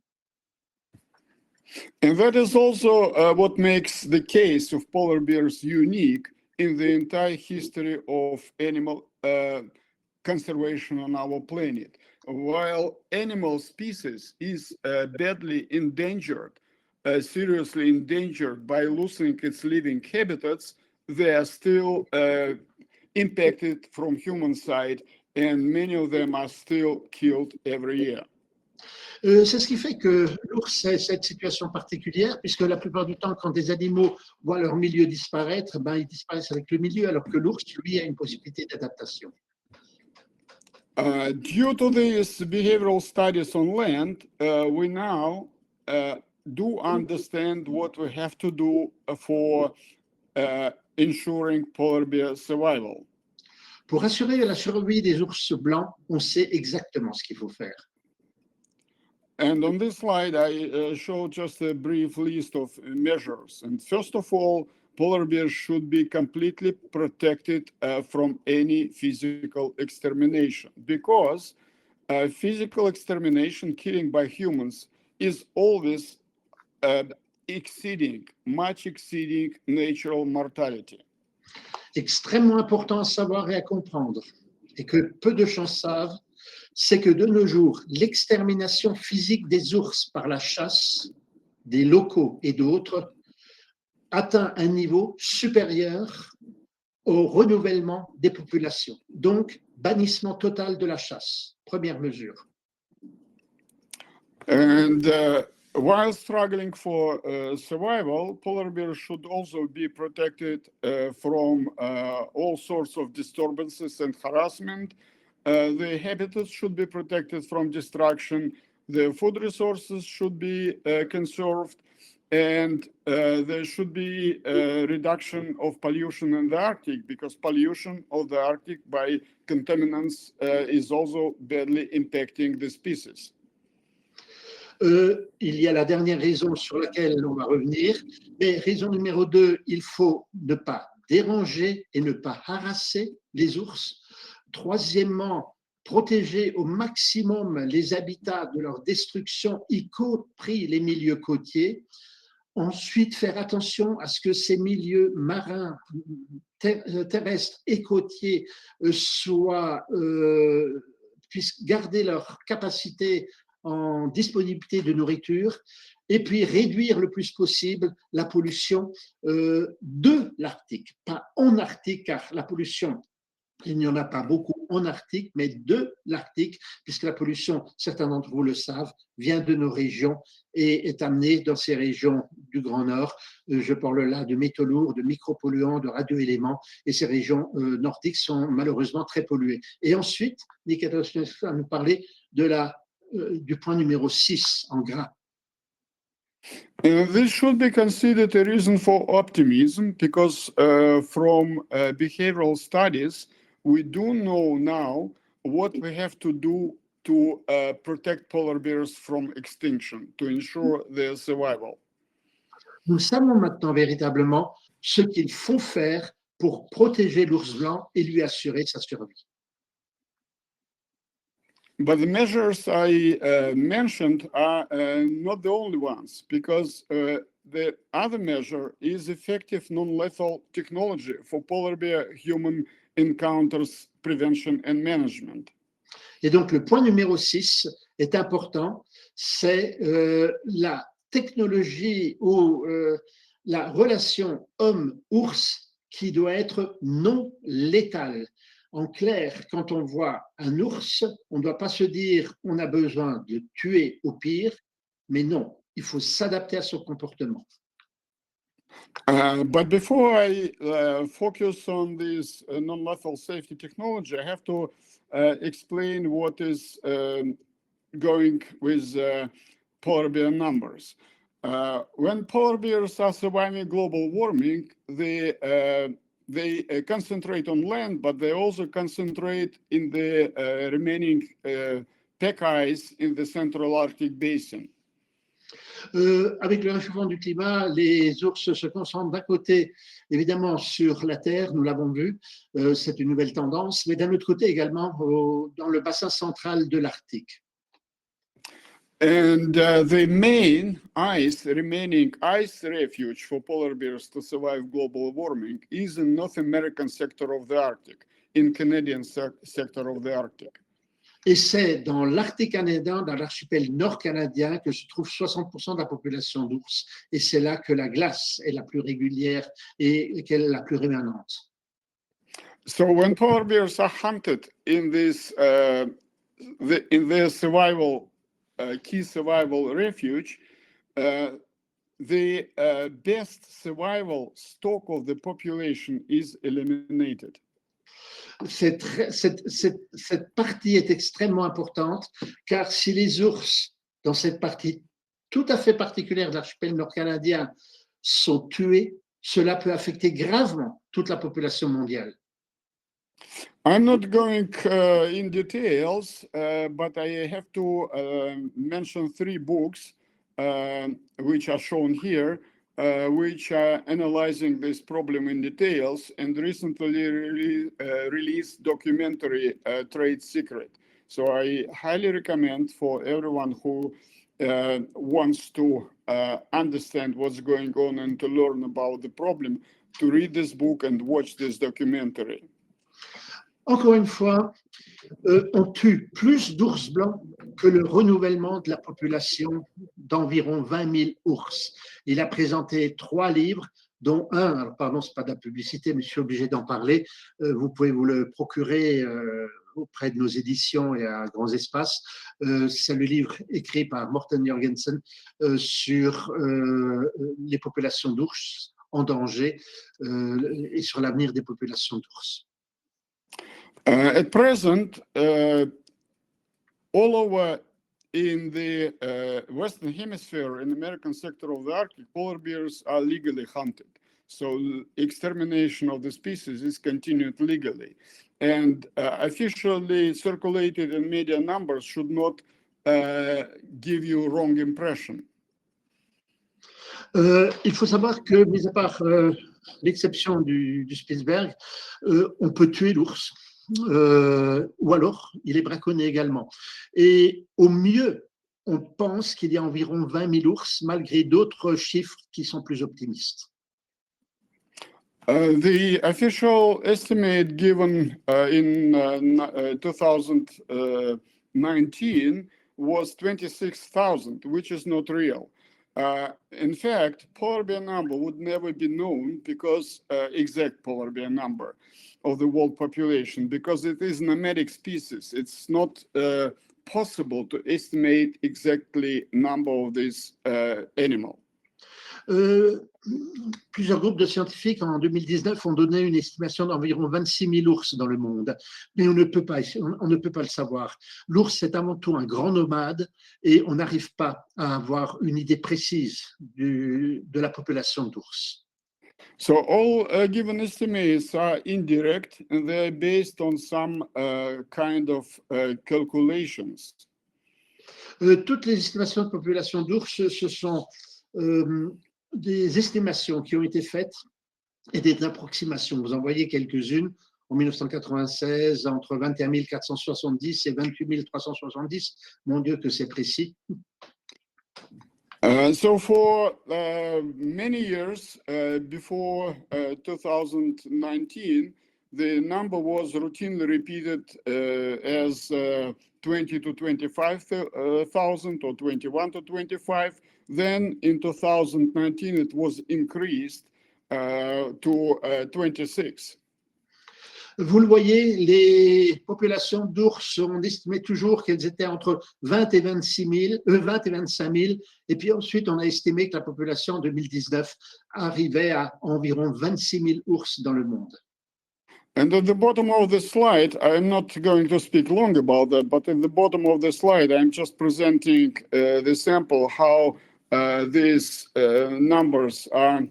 And that is also what makes the case of polar bears unique in the entire history of animal conservation on our planet. While animal species is badly endangered, seriously endangered by losing its living habitats, they are still impacted from human side, and many of them are still killed every year. C'est ce qui fait que l'ours a cette situation particulière, puisque la plupart du temps, quand des animaux voient leur milieu disparaître, ben, ils disparaissent avec le milieu, alors que l'ours, lui, a une possibilité d'adaptation. Due to these behavioral studies on land, we now do understand what we have to do for ensuring polar bear survival. Pour assurer la survie des ours blancs, on sait exactement ce qu'il faut faire. And on this slide, I show just a brief list of measures. And first of all, polar bears should be completely protected from any physical extermination, because physical extermination, killing by humans, is always much exceeding natural mortality. Extrêmement important à savoir et à comprendre, et que peu de gens savent, c'est que de nos jours, l'extermination physique des ours par la chasse, des locaux et d'autres, atteint un niveau supérieur au renouvellement des populations. Donc, bannissement total de la chasse, première mesure. And while struggling for survival, polar bears should also be protected from all sorts of disturbances and harassment. The habitats should be protected from destruction. The food resources should be conserved. And there should be a reduction of pollution in the Arctic, because pollution of the Arctic by contaminants is also badly impacting the species. Il y a la dernière raison sur laquelle on va revenir, mais raison numéro 2, il faut ne pas déranger et ne pas harasser les ours. Troisièmement, protéger au maximum les habitats de leur destruction, y compris les milieux côtiers. Ensuite, faire attention à ce que ces milieux marins, terrestres et côtiers puissent garder leur capacité en disponibilité de nourriture, et puis réduire le plus possible la pollution de l'Arctique, pas en Arctique, car la pollution, il n'y en a pas beaucoup en Arctique, mais de l'Arctique, puisque la pollution, certains d'entre vous le savent, vient de nos régions et est amenée dans ces régions du Grand Nord. Je parle là de métaux lourds, de micropolluants, de radioéléments, et ces régions nordiques sont malheureusement très polluées. Et ensuite, Nikita Ovsianikov va nous parler du point numéro 6 en gras. This should be considered a reason for optimism, because from behavioral studies, we do know now what we have to do to protect polar bears from extinction, to ensure their survival. Nous savons maintenant véritablement ce qu'il faut faire pour protéger l'ours blanc et lui assurer sa survie. But the measures I mentioned are not the only ones, because the other measure is effective non-lethal technology for polar bear human encounters prevention and management. Et donc, le point numéro 6 est important, c'est la technologie ou la relation homme-ours qui doit être non létale. En clair, quand on voit un ours, on ne doit pas se dire on a besoin de tuer au pire, mais non, il faut s'adapter à son comportement. But before I focus on this non-lethal safety technology, I have to explain what is going with polar bear numbers. When polar bears are surviving global warming, they concentrate on land, but they also concentrate in the remaining pack ice in the Central Arctic Basin. Avec le réchauffement du climat, les ours se concentrent d'un côté, évidemment, sur la Terre, nous l'avons vu, c'est une nouvelle tendance, mais d'un autre côté également dans le bassin central de l'Arctique. And the main remaining ice refuge for polar bears to survive global warming is in North American sector of the Arctic, in Canadian sector of the Arctic. Et c'est dans l'Arctique canadien, dans l'archipel nord-canadien, que se trouve 60% de la population d'ours. Et c'est là que la glace est la plus régulière et qu'elle est la plus rémanente. So when polar bears are hunted in this, in their survival, key survival refuge, the best survival stock of the population is eliminated. Cette partie est extrêmement importante, car si les ours, dans cette partie tout à fait particulière de l'archipel nord-canadien, sont tués, cela peut affecter gravement toute la population mondiale. I'm not going in details, but I have to mention 3 books which are shown here, which are analyzing this problem in details, and recently released documentary Trade Secret. So I highly recommend for everyone who wants to understand what's going on and to learn about the problem, to read this book and watch this documentary. Encore une fois, on tue plus d'ours blancs que le renouvellement de la population d'environ 20 000 ours. Il a présenté 3 livres, dont un, alors pardon, ce n'est pas de la publicité, mais je suis obligé d'en parler. Vous pouvez vous le procurer auprès de nos éditions et à Grands Espaces. C'est le livre écrit par Morten Jorgensen sur les populations d'ours en danger et sur l'avenir des populations d'ours. At present, all over in the Western Hemisphere, in the American sector of the Arctic, polar bears are legally hunted. So extermination of the species is continued legally. And officially circulated in media numbers should not give you wrong impression. Il faut savoir que, mis à part l'exception du Spitzberg, on peut tuer l'ours. Ou alors il est braconné également. Et au mieux, on pense qu'il y a environ 20 000 ours, malgré d'autres chiffres qui sont plus optimistes. The official estimate given in 2019 was 26,000, which is not real. In fact, polar bear number would never be known because exact polar bear number of the world population, because it is nomadic species. It's not possible to estimate exactly number of this animal. Plusieurs groupes de scientifiques en 2019 ont donné une estimation d'environ 26 000 ours dans le monde, mais on ne peut pas le savoir. L'ours, c'est avant tout un grand nomade et on n'arrive pas à avoir une idée précise de la population d'ours. So all given estimates are indirect and they're based on some kind of calculations. Toutes les estimations de population d'ours, ce sont des estimations qui ont été faites et des approximations. Vous en voyez quelques-unes en 1996, entre 21 470 et 28 370. Mon Dieu, que c'est précis. So for many years before 2019, the number was routinely repeated as 20 to 25,000 or 21 to 25. Then in 2019, it was increased to 26. Vous le voyez, les populations d'ours, on estimait toujours qu'elles étaient entre 20 et 25 000. Et puis ensuite, on a estimé que la population en 2019 arrivait à environ 26 000 ours dans le monde. And at the bottom of the slide, I'm not going to speak long about that, but at the bottom of the slide, I'm just presenting the sample, how these numbers are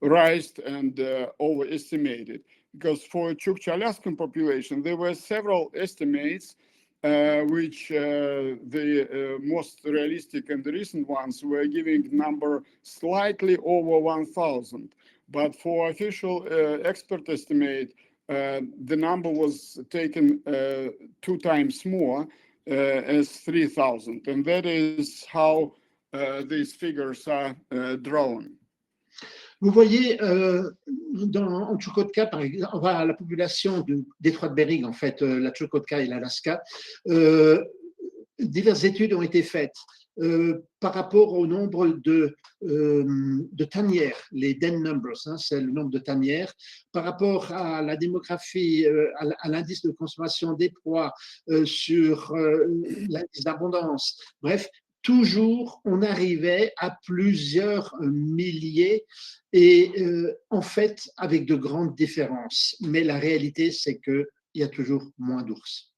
raised and overestimated. Because for Chukchi-Alaskan population, there were several estimates, which the most realistic and recent ones were giving number slightly over 1,000. But for official expert estimate, the number was taken 2 times more as 3,000. And that is how these figures are drawn. Vous voyez, en Chukotka, par exemple, la population du détroit de Bering, en fait, la Chukotka et l'Alaska, diverses études ont été faites par rapport au nombre de tanières, les den numbers, hein, c'est le nombre de tanières, par rapport à la démographie, à l'indice de consommation des proies, sur l'indice d'abondance. Bref, toujours, on arrivait à plusieurs milliers et en fait, avec de grandes différences. Mais la réalité, c'est qu'il y a toujours moins d'ours.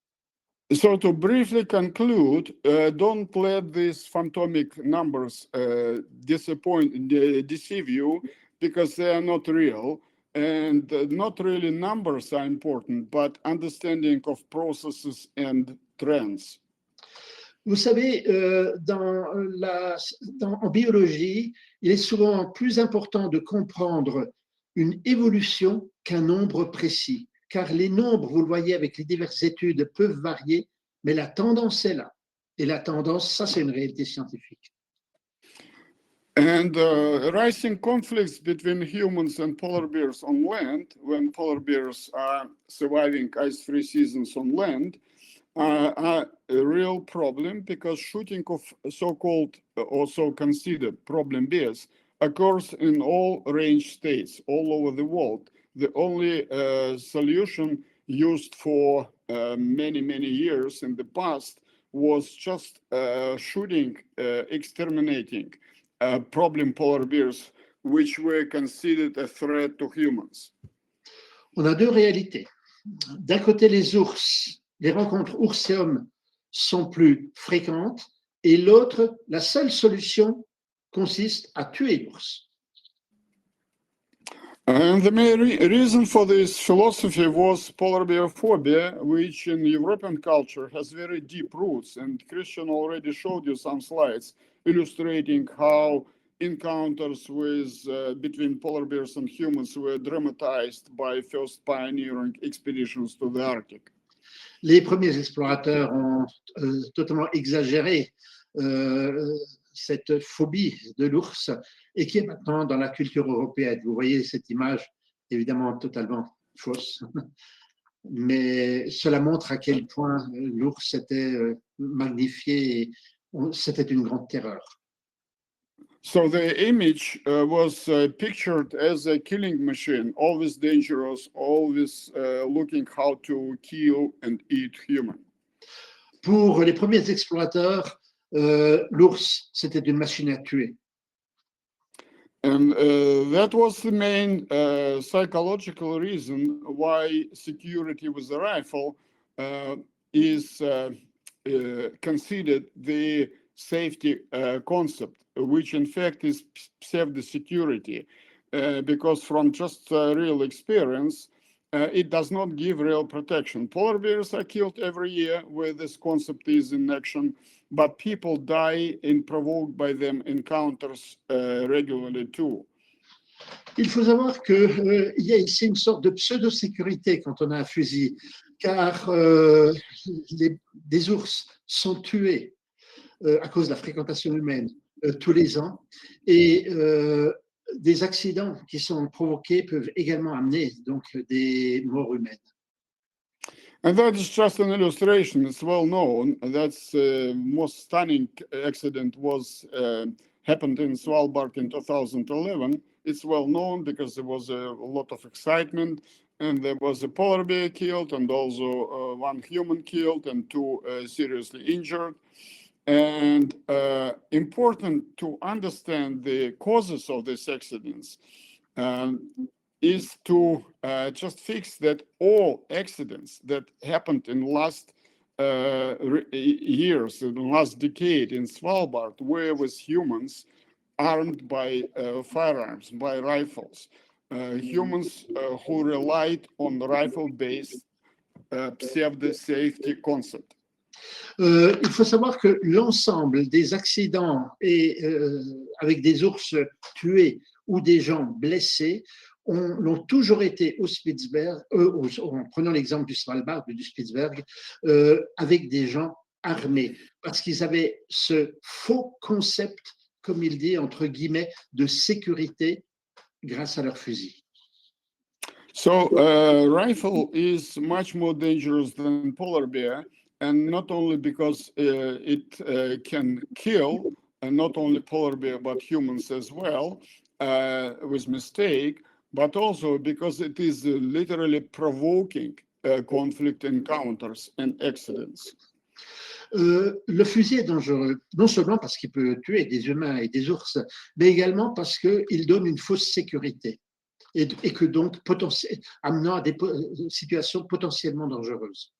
So to briefly conclude, don't let these phantomic numbers deceive you, because they are not real. And not really numbers are important, but understanding of processes and trends. Vous savez, en biologie, il est souvent plus important de comprendre une évolution qu'un nombre précis, car les nombres, vous le voyez avec les diverses études, peuvent varier, mais la tendance est là. Et la tendance, ça, c'est une réalité scientifique. And rising conflicts between humans and polar bears on land, when polar bears are surviving ice-free seasons on land, are a real problem, because shooting of so-called or so considered problem bears occurs in all range states all over the world. The only solution used for many, many years in the past was just shooting, exterminating problem polar bears, which were considered a threat to humans. On a deux réalités. D'un côté, les ours, les rencontres ours-hommes sont plus fréquentes, et l'autre, la seule solution consiste à tuer l'ours. And the main reason for this philosophy was polar bear phobia, which in European culture has very deep roots. And Christian already showed you some slides illustrating how encounters with between polar bears and humans were dramatized by first pioneering expeditions to the Arctic. Les premiers explorateurs ont totalement exagéré cette phobie de l'ours, et qui est maintenant dans la culture européenne. Vous voyez cette image, évidemment totalement fausse, mais cela montre à quel point l'ours était magnifié et c'était une grande terreur. So the image was pictured as a killing machine, always dangerous, always looking how to kill and eat human. Pour les premiers explorateurs, l'ours, c'était une machine à tuer. And that was the main psychological reason why security with a rifle is considered the safety concept, which in fact is pseudo-security. because from just real experience, it does not give real protection. Polar bears are killed every year where this concept is in action, but people die and provoked by them encounters regularly too. Il faut savoir qu'il y a ici une sorte de pseudo-sécurité quand on a un fusil, car des ours sont tués à cause de la fréquentation humaine tous les ans, et des accidents qui sont provoqués peuvent également amener donc des morts humaines. And that is just an illustration. It's well known. That's most stunning accident was happened in Svalbard in 2011. It's well known because there was a lot of excitement, and there was a polar bear killed, and also one human killed, and two seriously injured. And important to understand the causes of these accidents is to just fix that all accidents that happened in last years, in the last decade in Svalbard, were with humans armed by firearms, by rifles. Humans who relied on rifle-based pseudo-safety concept. Il faut savoir que l'ensemble des accidents avec des ours tués ou des gens blessés l'ont toujours été au Spitzberg, en prenant l'exemple du Svalbard, du Spitzberg, avec des gens armés, parce qu'ils avaient ce faux concept, comme il dit, entre guillemets, de sécurité grâce à leurs fusils. So rifle is much more dangerous than polar bear, and not only because it can kill, and not only polar bear but humans as well, with mistake, but also because it is literally provoking conflict encounters and accidents. Le fusil est dangereux, non seulement parce qu'il peut tuer des humains et des ours, mais également parce qu'il donne une fausse sécurité et que donc amenant à des situations potentiellement dangereuses.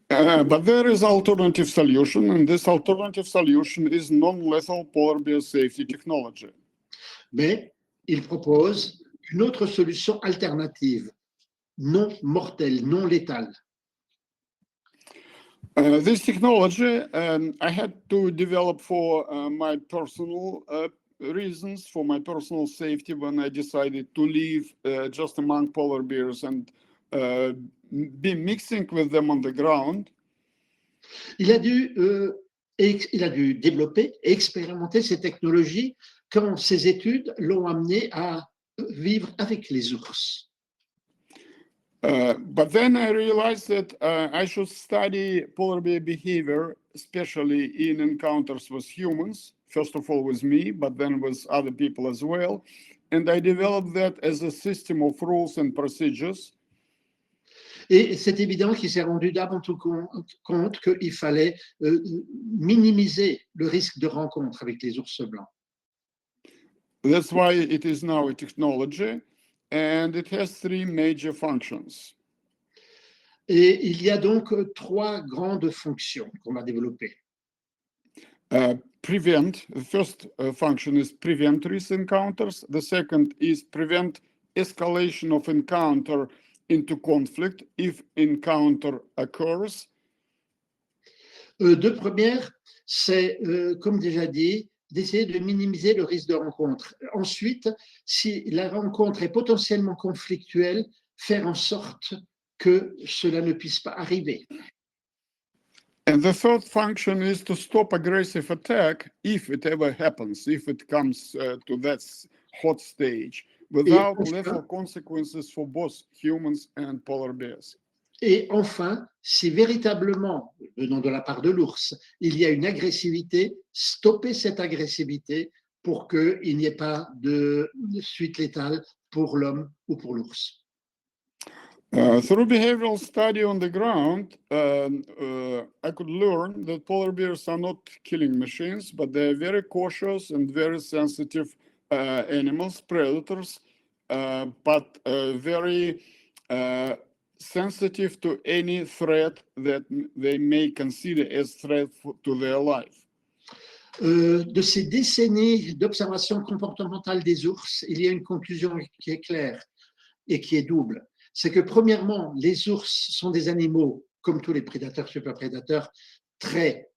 But there is alternative solution, and this alternative solution is non-lethal polar bear safety technology. Mais il propose une autre solution alternative, non mortelle, non létale. This technology I had to develop for my personal reasons, for my personal safety, when I decided to live just among polar bears and be mixing with them on the ground. Il a dû développer et expérimenter ces technologies quand ses études l'ont amené à vivre avec les ours. But then I realized that I should study polar bear behavior, especially in encounters with humans, first of all with me, but then with other people as well. And I developed that as a system of rules and procedures. Et c'est évident qu'il s'est rendu d'avant tout compte qu'il fallait minimiser le risque de rencontre avec les ours blancs. That's why it is now a technology, and it has three major functions. Et il y a donc trois grandes fonctions qu'on va développer. Prevent, the first function is prevent risk encounters. The second is prevent escalation of encounter into conflict if encounter occurs. Deux premières, c'est, comme déjà dit, d'essayer de minimiser le risque de rencontre. Ensuite, si la rencontre est potentiellement conflictuelle, faire en sorte que cela ne puisse pas arriver. And the third function is to stop aggressive attack if it ever happens, if it comes to that hot stage, without lethal consequences for both humans and polar bears. Et enfin, si véritablement, venant de la part de l'ours, il y a une agressivité, stopper cette agressivité pour qu'il n'y ait pas de suite létale pour l'homme ou pour l'ours. Through behavioral study on the ground, I could learn that polar bears are not killing machines, but they're very cautious and very sensitive animals, predators, but very sensitive to any threat that they may consider as threat to their life. De ces décennies d'observation comportementale des ours, il y a une conclusion qui est claire et qui est double. C'est que premièrement, les ours sont des animaux, comme tous les prédateurs, superprédateurs, très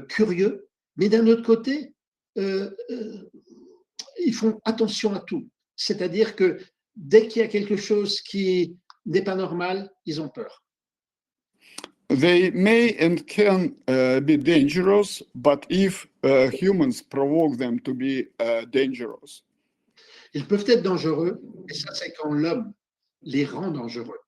curieux, mais d'un autre côté, ils font attention à tout. C'est-à-dire que dès qu'il y a quelque chose qui n'est pas normal, ils ont peur. They may and can be dangerous, but if humans provoke them to be dangerous. Ils peuvent être dangereux, et ça c'est quand l'homme les rend dangereux.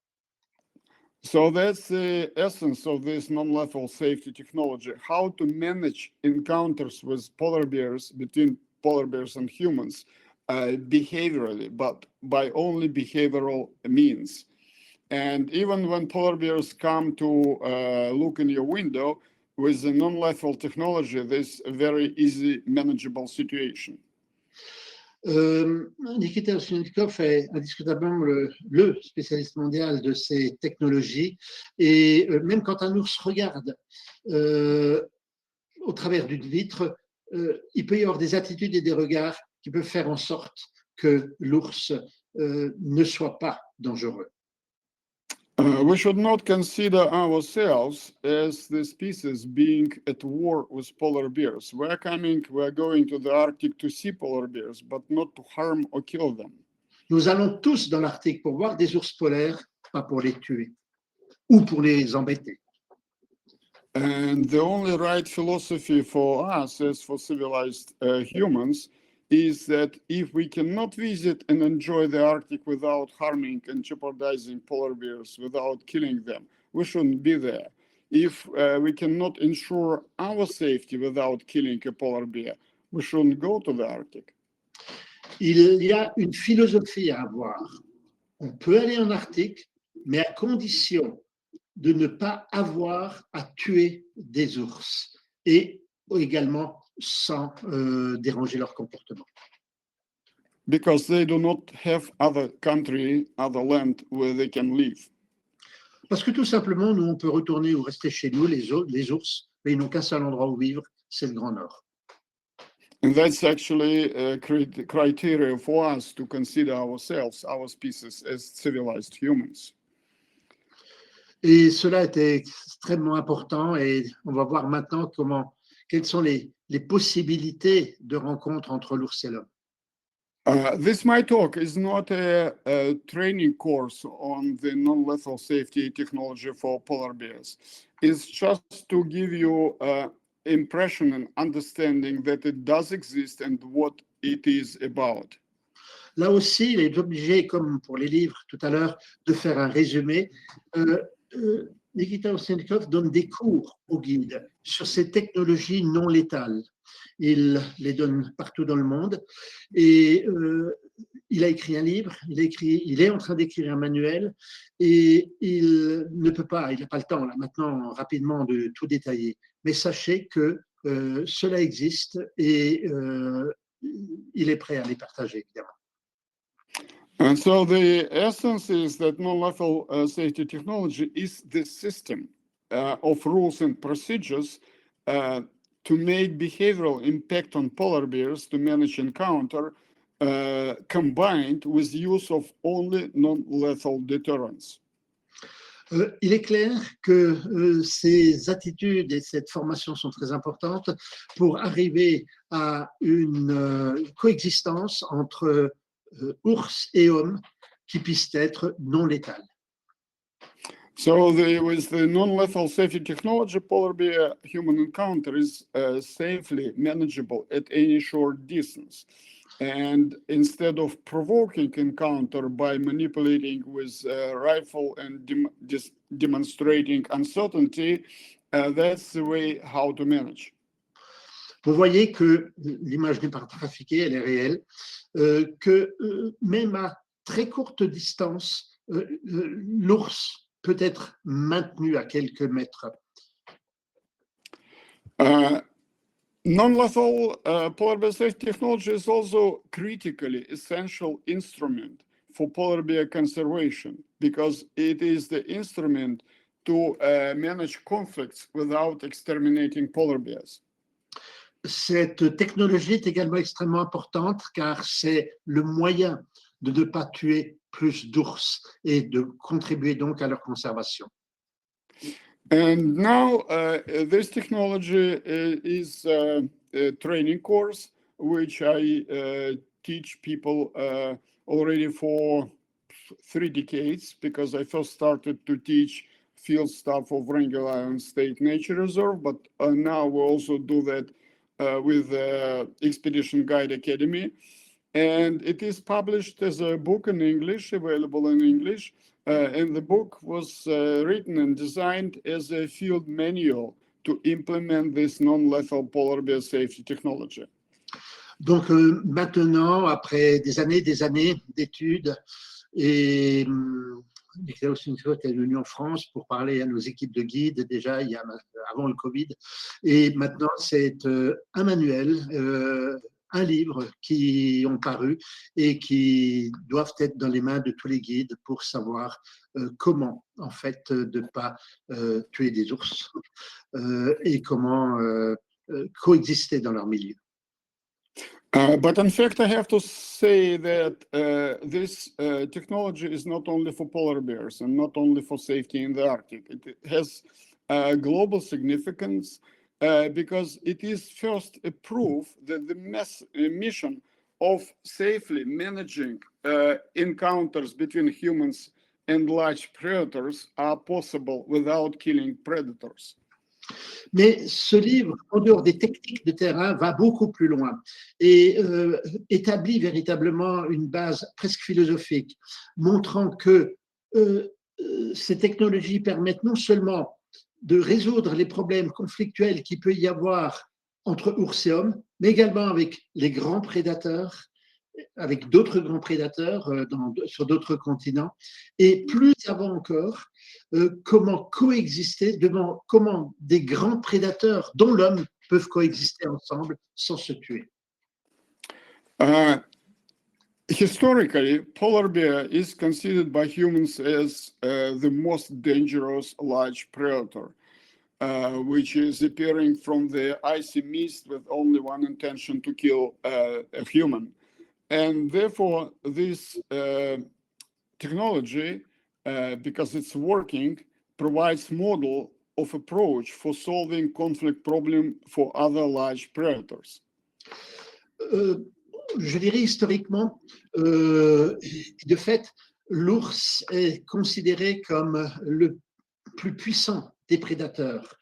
So that's the essence of this non-lethal safety technology, how to manage encounters with polar bears, between polar bears and humans, behaviorally, but by only behavioral means. And even when polar bears come to look in your window, with the non-lethal technology, this very easy manageable situation. Nikita Ovsianikov est indiscutablement le spécialiste mondial de ces technologies. Et même quand un ours regarde au travers d'une vitre, il peut y avoir des attitudes et des regards qui peuvent faire en sorte que l'ours ne soit pas dangereux. We should not consider ourselves as the species being at war with polar bears. We're going to the Arctic to see polar bears, but not to harm or kill them. Nous allons tous dans l'Arctique pour voir des ours polaires, pas pour les tuer ou pour les embêter. And the only right philosophy for us as for civilized humans is that if we cannot visit and enjoy the Arctic without harming and jeopardizing polar bears, without killing them, we shouldn't be there. If we cannot ensure our safety without killing a polar bear, we shouldn't go to the Arctic. Il y a une philosophie à avoir. On peut aller en Arctique, mais à condition de ne pas avoir à tuer des ours et également sans déranger leur comportement. Because they do not have other country, other land where they can live. Parce que tout simplement, nous, on peut retourner ou rester chez nous, les ours, mais ils n'ont qu'un seul endroit où vivre, c'est le Grand Nord. And that's actually a criteria for us to consider ourselves, our species, as civilized humans. Et cela était extrêmement important et on va voir maintenant quelles sont les possibilités de rencontre entre l'ours et l'homme. This my talk is not a training course on the non-lethal safety technology for polar bears. It's just to give you impression and understanding that it does exist and what it is about. Là aussi, il est obligé, comme pour les livres tout à l'heure, de faire un résumé. Nikita Ovsianikov donne des cours aux guides sur ces technologies non létales. Il les donne partout dans le monde et il a écrit un livre, il est en train d'écrire un manuel et il ne peut pas, il n'a pas le temps là maintenant rapidement de tout détailler. Mais sachez que cela existe et il est prêt à les partager évidemment. And so the essence is that non-lethal safety technology is the system of rules and procedures to make behavioral impact on polar bears to manage encounter combined with use of only non-lethal deterrence. Il est clair que ces attitudes et cette formation sont très importantes pour arriver à une coexistence entre ours et hommes qui puissent être non létales. So with the non-lethal safety technology, polar bear human encounter is safely manageable at any short distance. And instead of provoking encounter by manipulating with rifle and demonstrating uncertainty, that's the way how to manage. Vous voyez que l'image n'est pas trafiquée, elle est réelle, que même à très courte distance, l'ours peut être maintenu à quelques mètres. Non-lethal polar bear safety technology is also critically essential instrument for polar bear conservation because it is the instrument to manage conflicts without exterminating polar bears. Cette technologie est également extrêmement importante car c'est le moyen de ne pas tuer plus d'ours et de contribuer donc à leur conservation. And now this technology is a training course which I teach people already for 3 decades, because I first started to teach field staff of Wrangell Island State Nature Reserve, but now we also do that with Expedition Guide Academy. And it is published as a book in English, available in English. And the book was written and designed as a field manual to implement this non-lethal polar bear safety technology. Donc maintenant, après des années d'études, et Nikita Ovsianikov est venu en France pour parler à nos équipes de guides déjà avant le Covid. Et maintenant, c'est un manuel, un livre qui ont paru et qui doivent être dans les mains de tous les guides pour savoir comment, en fait, de ne pas tuer des ours et comment coexister dans leur milieu. But in fact, I have to say that this technology is not only for polar bears and not only for safety in the Arctic. It has global significance because it is first a proof that the mission of safely managing encounters between humans and large predators are possible without killing predators. Mais ce livre, en dehors des techniques de terrain, va beaucoup plus loin et établit véritablement une base presque philosophique, montrant que ces technologies permettent non seulement de résoudre les problèmes conflictuels qu'il peut y avoir entre ours et hommes, mais également avec les grands prédateurs, avec d'autres grands prédateurs sur d'autres continents, et plus avant encore, comment coexister, comment des grands prédateurs, dont l'homme, peuvent coexister ensemble sans se tuer. Historically, polar bear is considered by humans as the most dangerous large predator, which is appearing from the icy mist with only one intention to kill a human. And therefore, this technology, because it's working, provides model of approach for solving conflict problem for other large predators. Je dirais historiquement, de fait, l'ours est considéré comme le plus puissant des prédateurs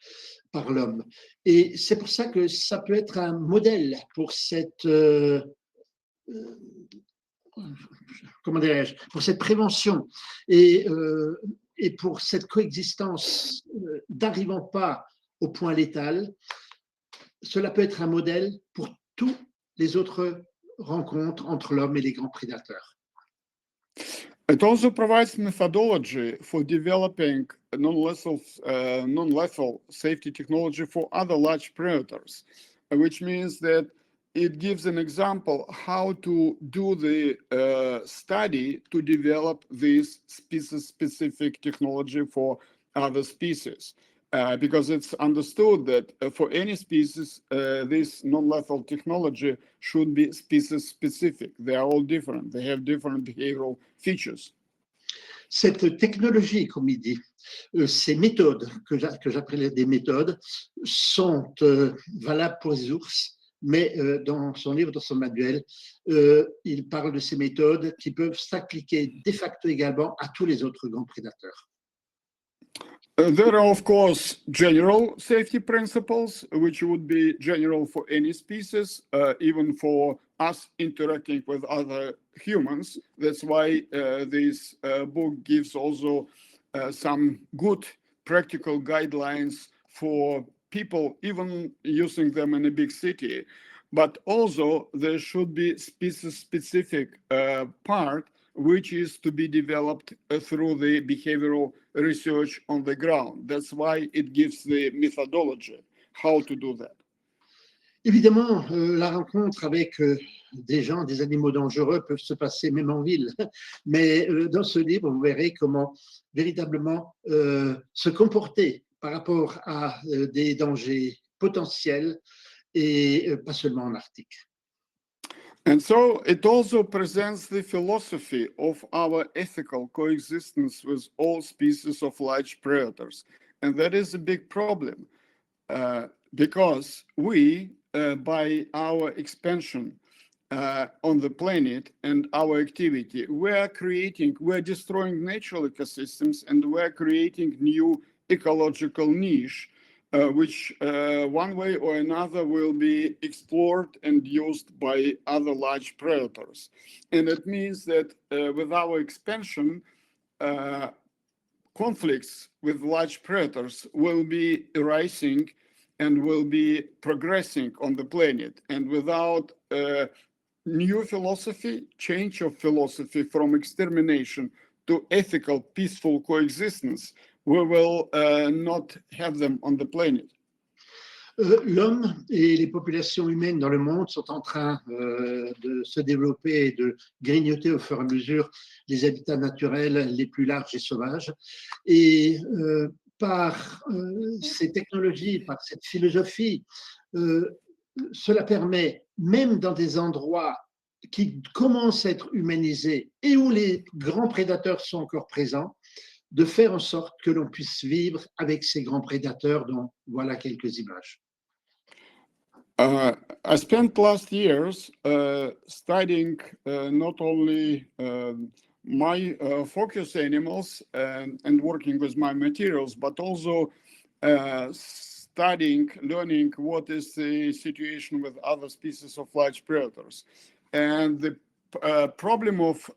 par l'homme. Et c'est pour ça que ça peut être un modèle pour cette comment dirais-je, pour cette prévention et pour cette coexistence n'arrivant pas au point létal. Cela peut être un modèle pour toutes les autres rencontres entre l'homme et les grands prédateurs. It also provides methodology for developing non-lethal safety technology for other large predators, which means that it gives an example how to do the study to develop this species-specific technology for other species. Because it's understood that for any species, this non-lethal technology should be species-specific. They are all different. They have different behavioral features. Cette technologie, comme il dit, ces méthodes que j'appelle des méthodes, sont valables pour les ours, mais dans son livre, dans son manuel, il parle de ces méthodes qui peuvent s'appliquer de facto également à tous les autres grands prédateurs. There are, of course, general safety principles, which would be general for any species, even for us interacting with other humans. That's why this book gives also some good practical guidelines for people, even using them in a big city. But also there should be species-specific part, which is to be developed through the behavioral research on the ground. That's why it gives the methodology, how to do that. Évidemment, la rencontre avec des gens, des animaux dangereux peuvent se passer même en ville. Mais dans ce livre, vous verrez comment véritablement se comporter par rapport à des dangers potentiels et pas seulement en Arctique. And so it also presents the philosophy of our ethical coexistence with all species of large predators. And that is a big problem because we, by our expansion on the planet and our activity, we're destroying natural ecosystems and we're creating new ecological niche which one way or another will be explored and used by other large predators. And it means that with our expansion, conflicts with large predators will be arising and will be progressing on the planet. And without new philosophy, change of philosophy from extermination to ethical, peaceful coexistence, we will not have them on the planet. L'homme et les populations humaines dans le monde sont en train de se développer et de grignoter au fur et à mesure les habitats naturels les plus larges et sauvages. Et par ces technologies, par cette philosophie, cela permet, même dans des endroits qui commencent à être humanisés et où les grands prédateurs sont encore présents, de faire en sorte que l'on puisse vivre avec ces grands prédateurs dont voilà quelques images. I spent last years studying not only my focus animals and working with my materials, but also studying, learning what is the situation with other species of large predators. And the problem of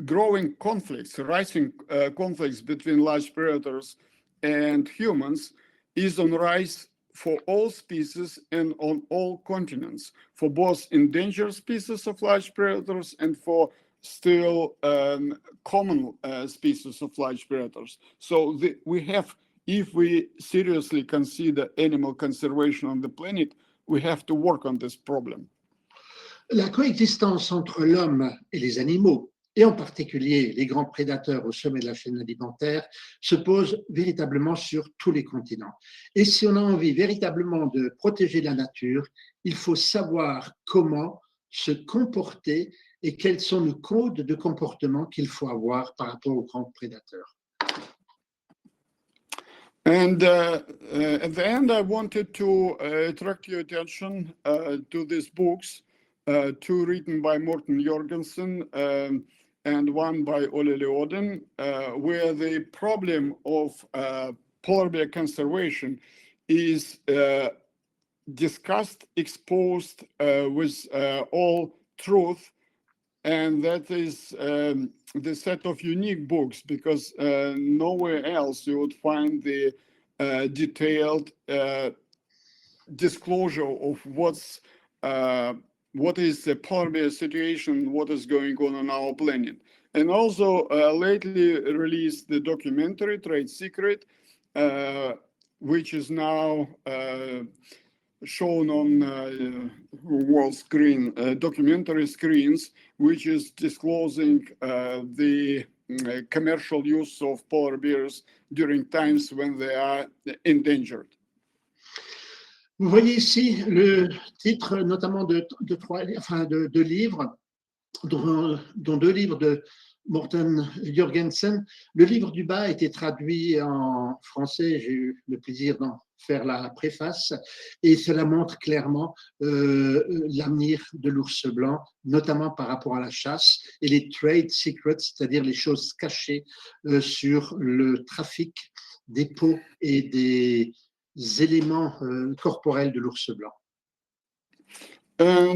growing conflicts, rising conflicts between large predators and humans is on rise for all species and on all continents, for both endangered species of large predators and for still common species of large predators. So we have, if we seriously consider animal conservation on the planet, we have to work on this problem. La coexistence entre l'homme et les animaux, et en particulier les grands prédateurs au sommet de la chaîne alimentaire, se pose véritablement sur tous les continents. Et si on a envie véritablement de protéger la nature, il faut savoir comment se comporter et quels sont nos codes de comportement qu'il faut avoir par rapport aux grands prédateurs. And at the end, I wanted to attract your attention to these books, two written by Morten Jorgensen and one by Ole Leoden, where the problem of polar bear conservation is discussed, exposed with all truth. And that is the set of unique books, because nowhere else you would find the detailed disclosure of what is the polar bear situation, what is going on our planet. And also lately released the documentary Trade Secret, which is now shown on world screen, documentary screens, which is disclosing the commercial use of polar bears during times when they are endangered. Vous voyez ici le titre notamment de livres, dont deux livres de Morten Jorgensen. Le livre du bas a été traduit en français, j'ai eu le plaisir d'en faire la préface, et cela montre clairement l'avenir de l'ours blanc, notamment par rapport à la chasse et les trade secrets, c'est-à-dire les choses cachées sur le trafic des peaux et des éléments corporels de l'ours blanc.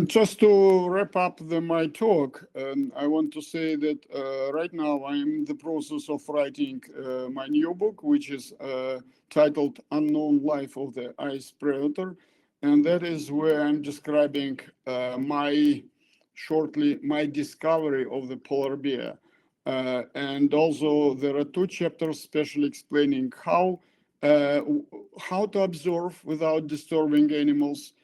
Just to wrap up my talk, I want to say that right now I'm in the process of writing my new book, which is titled Unknown Life of the Ice Predator. And that is where I'm describing my discovery of the polar bear. And also there are two chapters specially explaining how to observe without disturbing animals,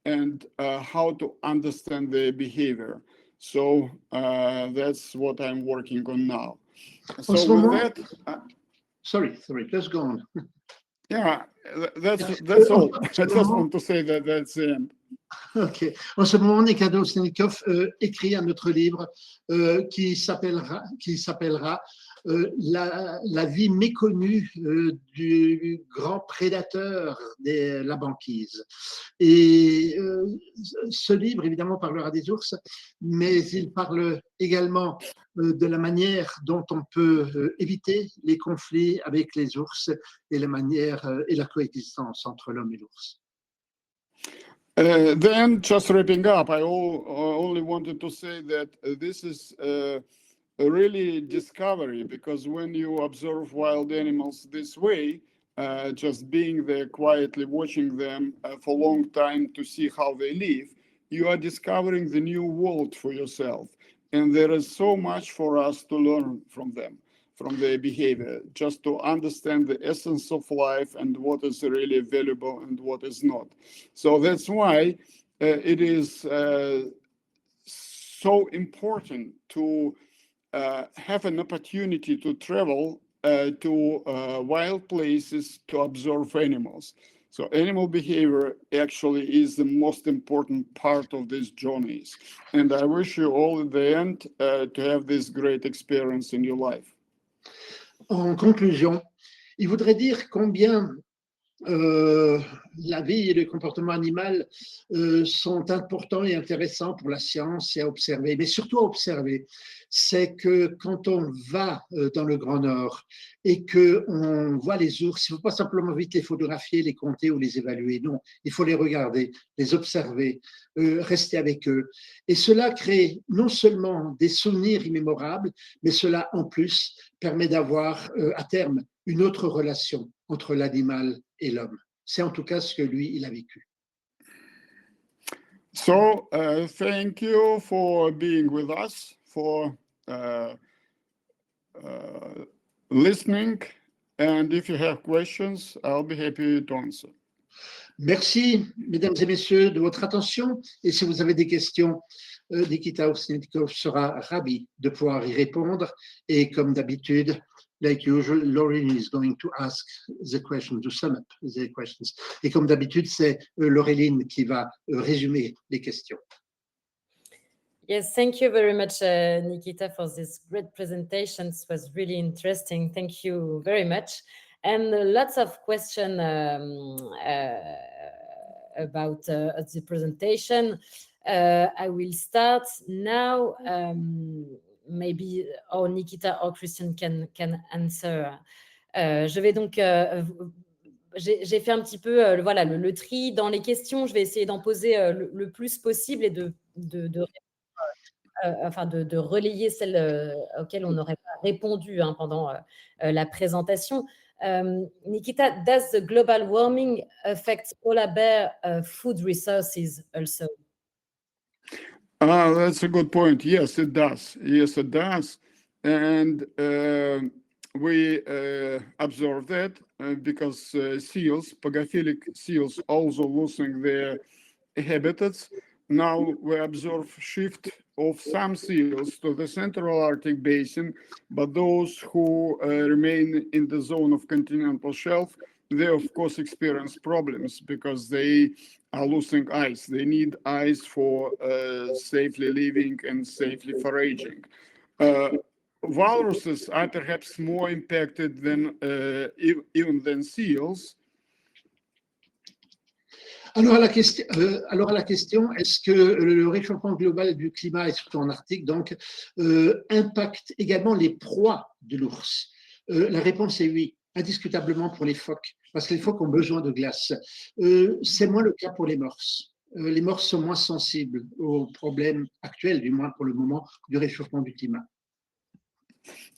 and how to understand their behavior. So that's what I'm working on now. So with that, sorry, just go on. Yeah, that's all. I just want to say that that's the end. Ok. En ce moment, Nikita Ovsianikov écrit un autre livre qui s'appellera la vie méconnue du grand prédateur de la banquise. Et ce livre, évidemment, parlera des ours, mais il parle également de la manière dont on peut éviter les conflits avec les ours et la manière et la coexistence entre l'homme et l'ours. Then, just wrapping up, I only wanted to say that this is a really discovery, because when you observe wild animals this way, just being there quietly watching them for a long time to see how they live, you are discovering the new world for yourself. And there is so much for us to learn from them, from their behavior, just to understand the essence of life and what is really valuable and what is not. So that's why it is so important to have an opportunity to travel to wild places to observe animals. So animal behavior actually is the most important part of these journeys. And I wish you all at the end to have this great experience in your life. En conclusion, il voudrait dire combien la vie et le comportement animal sont importants et intéressants pour la science et à observer, mais surtout à observer. C'est que quand on va dans le Grand Nord et qu'on voit les ours, il ne faut pas simplement vite les photographier, les compter ou les évaluer. Non, il faut les regarder, les observer, rester avec eux. Et cela crée non seulement des souvenirs immémorables, mais cela en plus permet d'avoir à terme une autre relation entre l'animal et l'homme. C'est en tout cas ce que lui, il a vécu. So, thank you for being with us, for listening. And if you have questions, I'll be happy to answer. Merci, mesdames et messieurs, de votre attention. Et si vous avez des questions, Nikita Ovsianikov sera ravi de pouvoir y répondre. Et comme d'habitude, like usual, Lauren is going to ask the questions, to sum up the questions. Et comme d'habitude, c'est Laureline qui va résumer les questions. Yes, thank you very much, Nikita, for this great presentation. It was really interesting. Thank you very much. And lots of questions about the presentation. I will start now. Maybe Nikita or Christian can answer. Je vais donc... j'ai fait un petit peu voilà, le tri dans les questions. Je vais essayer d'en poser le plus possible et de relayer celles auxquelles on n'aurait pas répondu pendant la présentation. Nikita, does the global warming affect polar bear food resources also? That's a good point. Yes, it does. Yes, it does. And we observe that because seals, pagophilic seals, also losing their habitats. Now we observe shift of some seals to the central Arctic basin, but those who remain in the zone of continental shelf, they of course experience problems because they are losing ice. They need ice for safely living and safely foraging. Walruses are perhaps more impacted than even than seals. Alors à la question, est-ce que le réchauffement global du climat, et surtout en Arctique, donc, impacte également les proies de l'ours? La réponse est oui, indiscutablement pour les phoques, parce que les phoques ont besoin de glace. C'est moins le cas pour les morses. Les morses sont moins sensibles aux problèmes actuels, du moins pour le moment, du réchauffement du climat.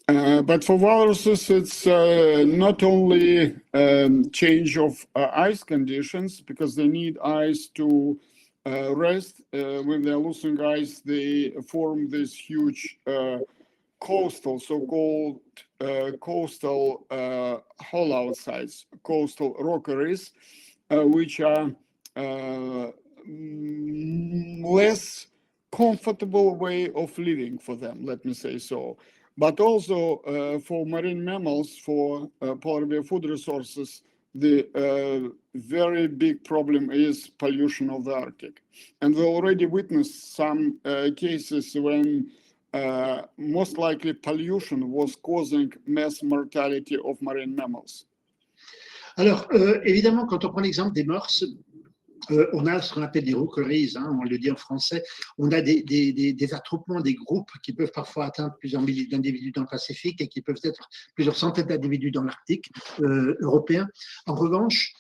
But for walruses, it's not only change of ice conditions, because they need ice to rest. When they're losing ice, they form this huge coastal, so-called coastal hollow sites, coastal rockeries, which are less comfortable way of living for them, let me say so. But also for marine mammals, for polar bear food resources, the very big problem is pollution of the Arctic. And we already witnessed some cases when most likely pollution was causing mass mortality of marine mammals. Alors, évidemment, quand on prend l'exemple des morses, on a ce qu'on appelle des rookeries, on le dit en français, on a des attroupements, des groupes qui peuvent parfois atteindre plusieurs milliers d'individus dans le Pacifique et qui peuvent être plusieurs centaines d'individus dans l'Arctique européen. En revanche,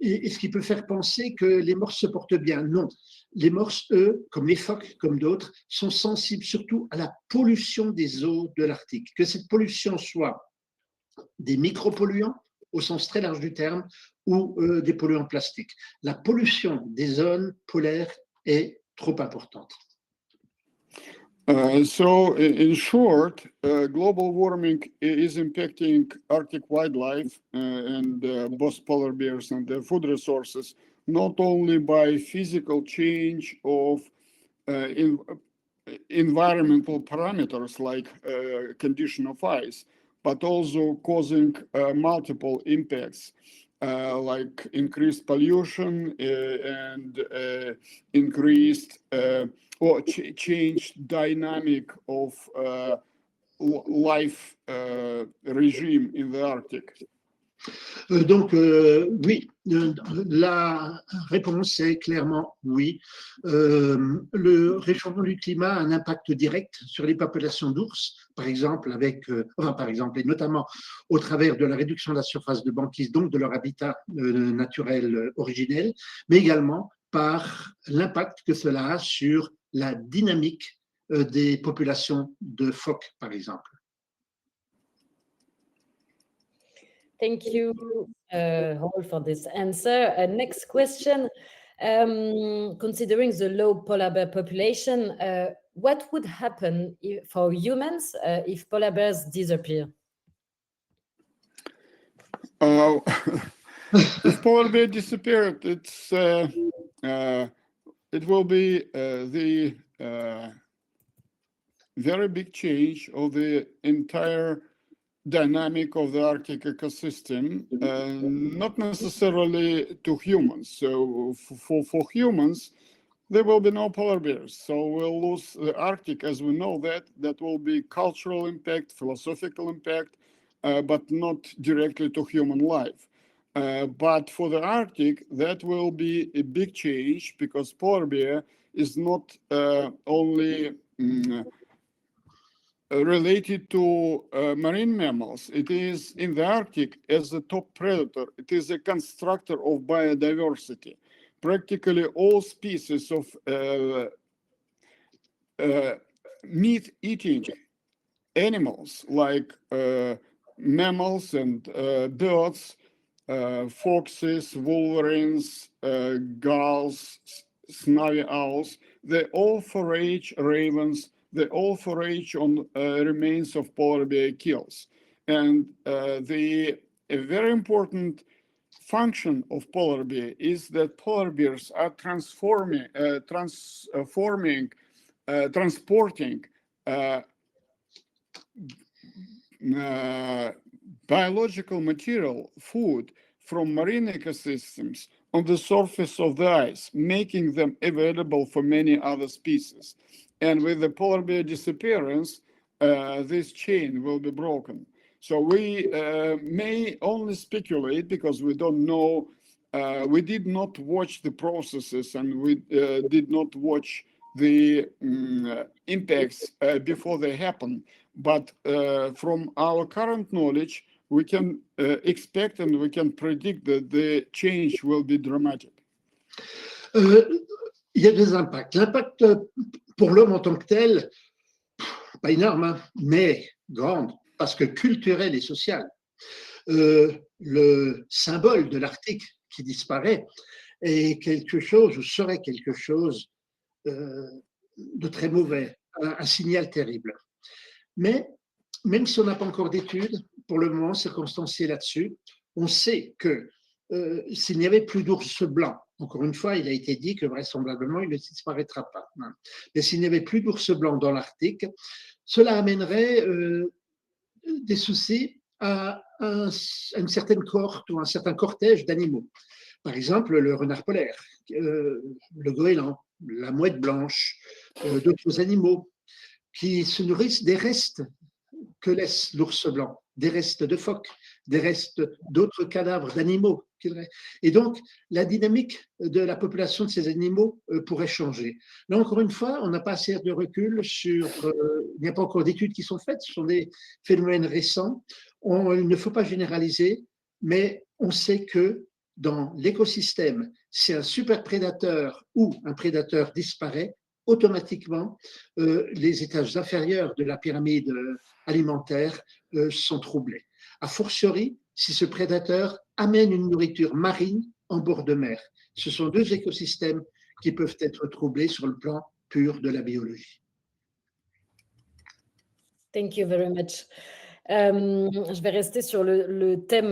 et ce qui peut faire penser que les morses se portent bien. Non, les morses, eux, comme les phoques, comme d'autres, sont sensibles surtout à la pollution des eaux de l'Arctique. Que cette pollution soit des micropolluants, au sens très large du terme, ou des polluants plastiques. La pollution des zones polaires est trop importante. So, in short, global warming is impacting Arctic wildlife and both polar bears and their food resources, not only by physical change of environmental parameters like condition of ice, but also causing multiple impacts like increased pollution and increased or changed dynamic of life regime in the Arctic. Donc, oui, la réponse est clairement oui. Le réchauffement du climat a un impact direct sur les populations d'ours, par exemple, et notamment au travers de la réduction de la surface de banquise, donc de leur habitat naturel originel, mais également par l'impact que cela a sur la dynamique des populations de phoques, par exemple. Thank you, Hall, for this answer. Next question. Considering the low polar bear population, what would happen for humans if polar bears disappear? If polar bear disappeared, it will be the very big change of the entire dynamic of the Arctic ecosystem, not necessarily to humans. So for humans, there will be no polar bears. So we'll lose the Arctic as we know that. That will be cultural impact, philosophical impact, but not directly to human life. But for the Arctic, that will be a big change because polar bear is not only related to marine mammals. It is in the Arctic as the top predator. It is a constructor of biodiversity. Practically all species of meat-eating animals like mammals and birds, foxes, wolverines, gulls, snowy owls, they all forage, ravens, they all forage on remains of polar bear kills. And a very important function of polar bear is that polar bears are transporting biological material, food from marine ecosystems on the surface of the ice, making them available for many other species. And with the polar bear disappearance, this chain will be broken. So we may only speculate because we don't know, we did not watch the processes and we did not watch the impacts before they happen. But from our current knowledge, we can expect and we can predict that the change will be dramatic. Il y a deux impacts. L'impact pour l'homme en tant que tel, pas énorme, mais grande, parce que culturel et social. Le symbole de l'Arctique qui disparaît est quelque chose, ou serait quelque chose de très mauvais, un signal terrible. Mais même si on n'a pas encore d'études, pour le moment circonstanciées là-dessus, on sait que s'il n'y avait plus d'ours blancs, encore une fois, il a été dit que vraisemblablement, il ne disparaîtra pas. Mais s'il n'y avait plus d'ours blancs dans l'Arctique, cela amènerait des soucis à une certaine cohorte ou un certain cortège d'animaux. Par exemple, le renard polaire, le goéland, la mouette blanche, d'autres animaux qui se nourrissent des restes que laisse l'ours blanc, des restes de phoques, des restes d'autres cadavres d'animaux. Et donc, la dynamique de la population de ces animaux pourrait changer. Là, encore une fois, on n'a pas assez de recul sur... il n'y a pas encore d'études qui sont faites, ce sont des phénomènes récents. Il ne faut pas généraliser, mais on sait que dans l'écosystème, si un super prédateur ou un prédateur disparaît, automatiquement, les étages inférieurs de la pyramide alimentaire sont troublés. A fortiori, si ce prédateur amène une nourriture marine en bord de mer. Ce sont deux écosystèmes qui peuvent être troublés sur le plan pur de la biologie. Thank you very much. Je vais rester sur le thème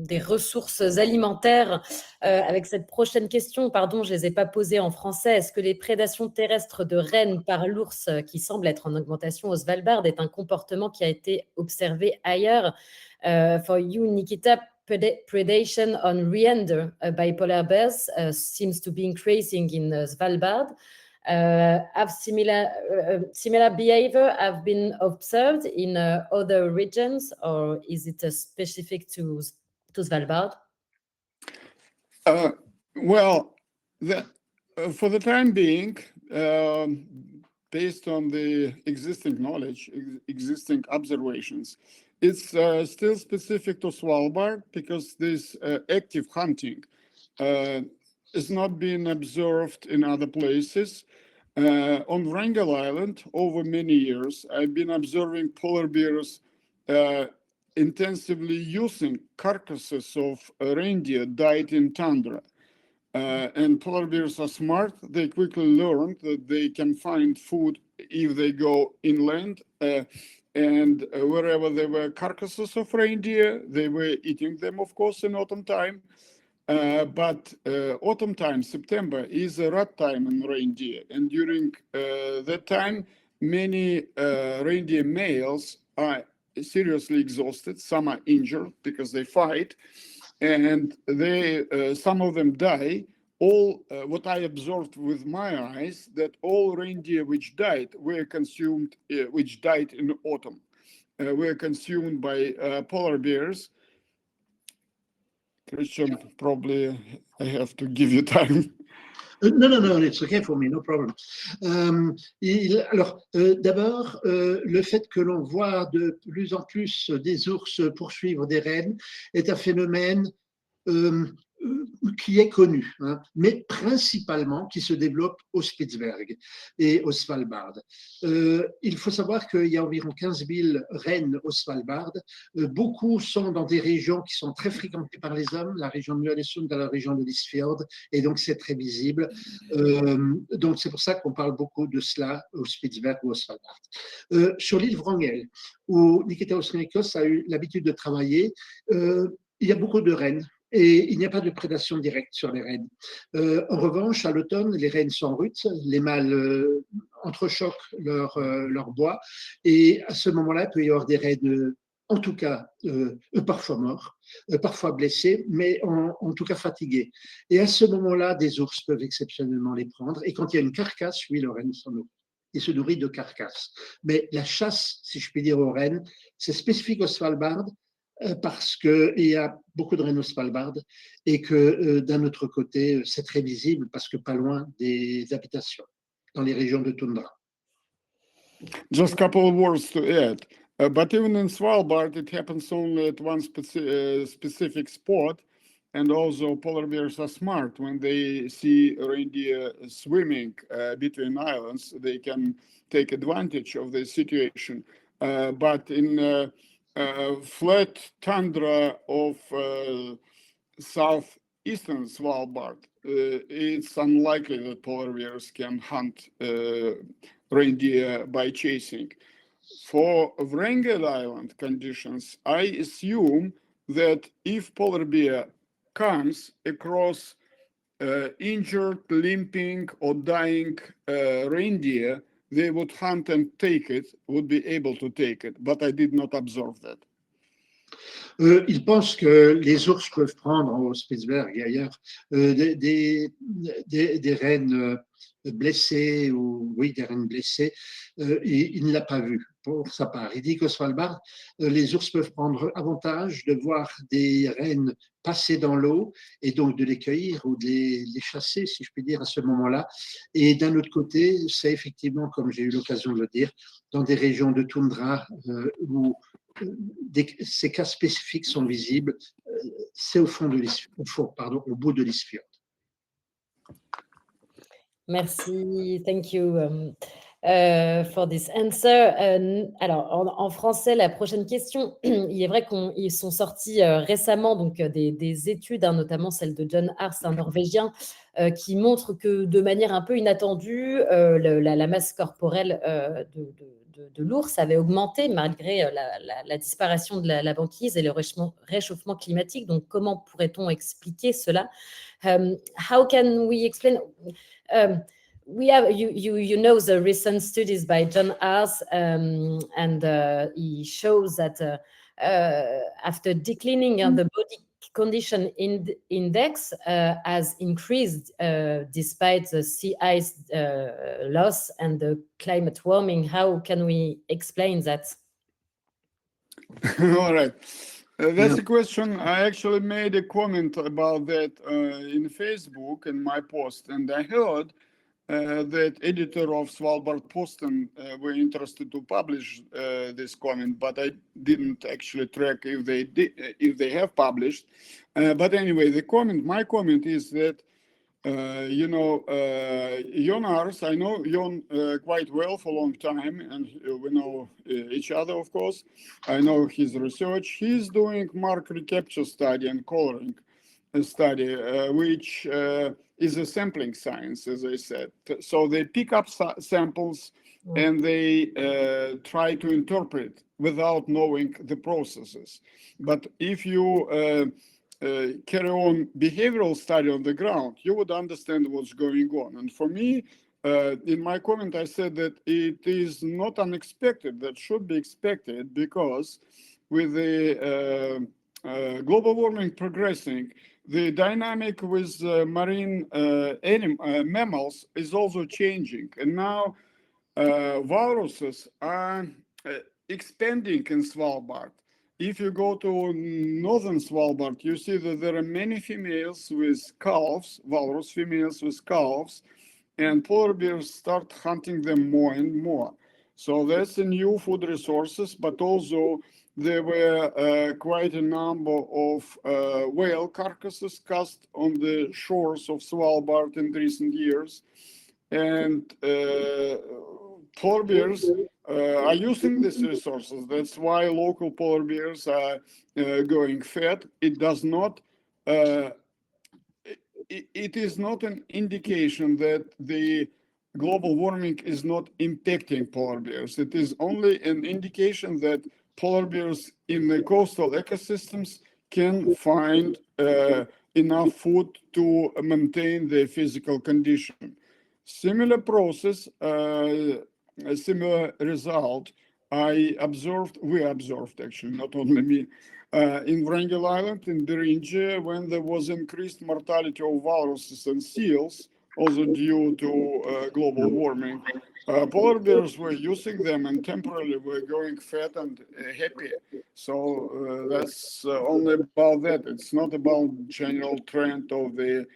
des ressources alimentaires avec cette prochaine question. Pardon, je ne les ai pas posées en français. Est-ce que les prédations terrestres de rennes par l'ours, qui semble être en augmentation au Svalbard, est un comportement qui a été observé ailleurs? For you, Nikita, predation on reindeer by polar bears seems to be increasing in Svalbard. Have similar behavior have been observed in other regions, or is it specific to Svalbard? Well, for the time being, based on the existing knowledge, existing observations, it's still specific to Svalbard because this active hunting is not being observed in other places. On Wrangel Island, over many years, I've been observing polar bears intensively using carcasses of reindeer died in tundra. And polar bears are smart. They quickly learned that they can find food if they go inland. And wherever there were carcasses of reindeer, they were eating them, of course, in autumn time. But autumn time, September, is a rut time in reindeer. And during that time, many reindeer males are seriously exhausted. Some are injured because they fight. And some of them die. What I observed with my eyes, that all reindeer which died were consumed, which died in autumn, were consumed by polar bears. Christian, probably I have to give you time. No, it's okay for me, no problem. D'abord, le fait que l'on voit de plus en plus des ours poursuivre des rennes est un phénomène qui est connu, hein, mais principalement qui se développe au Spitzberg et au Svalbard. Il faut savoir qu'il y a environ 15 000 rennes au Svalbard. Beaucoup sont dans des régions qui sont très fréquentées par les hommes, la région de Mjølnesund, la région de l'Isfjord, et donc c'est très visible. Donc c'est pour ça qu'on parle beaucoup de cela au Spitzberg ou au Svalbard. Sur l'île Wrangel, où Nikita Ovsianikov a eu l'habitude de travailler, il y a beaucoup de rennes. Et il n'y a pas de prédation directe sur les rennes. En revanche, à l'automne, les rennes sont en rut, les mâles entrechoquent leur bois, et à ce moment-là, il peut y avoir des rennes, en tout cas, parfois morts, parfois blessés, mais en tout cas fatigués. Et à ce moment-là, des ours peuvent exceptionnellement les prendre, et quand il y a une carcasse, oui, le renne s'en nourrit. Il se nourrit de carcasses. Mais la chasse, si je puis dire, aux rennes, c'est spécifique au Svalbard, parce qu'il y a beaucoup de rennes au Svalbard et que d'un autre côté, c'est très visible parce que pas loin des habitations, dans les régions de toundra. Just a couple of words to add. But even in Svalbard, it happens only at one specific spot. And also polar bears are smart. When they see reindeer swimming between islands, they can take advantage of the situation. But in flat tundra of southeastern Svalbard, it's unlikely that polar bears can hunt reindeer by chasing. For Wrangel Island conditions, I assume that if polar bear comes across injured, limping, or dying reindeer, they would hunt and take it, would be able to take it, but I did not observe that. Il pense que les ours peuvent prendre au Spitzberg et ailleurs des rennes blessées ou oui des rennes blessées. Il ne l'a pas vu pour sa part. Il dit qu'au Svalbard, les ours peuvent prendre avantage de voir des rennes passer dans l'eau et donc de les cueillir ou de les chasser, si je puis dire, à ce moment-là. Et d'un autre côté, c'est effectivement, comme j'ai eu l'occasion de le dire, dans des régions de toundra où ces cas spécifiques sont visibles, c'est au bout de l'isfjord. Merci, thank you for this answer. Alors, en français, la prochaine question, il est vrai qu'ils sont sortis récemment donc, des études, hein, notamment celle de John Ars, un Norvégien, qui montre que de manière un peu inattendue, la masse corporelle de l'ours avait augmenté malgré la disparition de la banquise et le réchauffement climatique. Donc, comment pourrait-on expliquer cela? How can we explain? We have, you know, the recent studies by John Ars, and he shows that after declining the body condition index has increased despite the sea ice loss and the climate warming. How can we explain that? All right. That's a question. I actually made a comment about that in Facebook in my post, and I heard that editor of Svalbard Posten were interested to publish this comment, but I didn't actually track if they have published. But anyway, my comment is that Jon Ars, I know Jon quite well for a long time, and we know each other, of course. I know his research. He's doing mark recapture study and coloring study, which is a sampling science, as I said. So they pick up samples and they try to interpret without knowing the processes. But if you carry on behavioral study on the ground, you would understand what's going on. And for me, in my comment, I said that it is not unexpected, that should be expected, because with the global warming progressing, the dynamic with marine mammals is also changing. And now viruses are expanding in Svalbard. If you go to northern Svalbard, you see that there are many females with calves, walrus females with calves, and polar bears start hunting them more and more. So that's a new food resources, but also there were quite a number of whale carcasses cast on the shores of Svalbard in recent years. And polar bears are using these resources. That's why local polar bears are going fat. It does not, it is not an indication that the global warming is not impacting polar bears. It is only an indication that polar bears in the coastal ecosystems can find enough food to maintain their physical condition. Similar process, a similar result, we observed actually, not only me, in Wrangel Island in Beringia, when there was increased mortality of walruses and seals, also due to global warming. Polar bears were using them and temporarily were going fat and happy. So that's only about that. It's not about general trend of the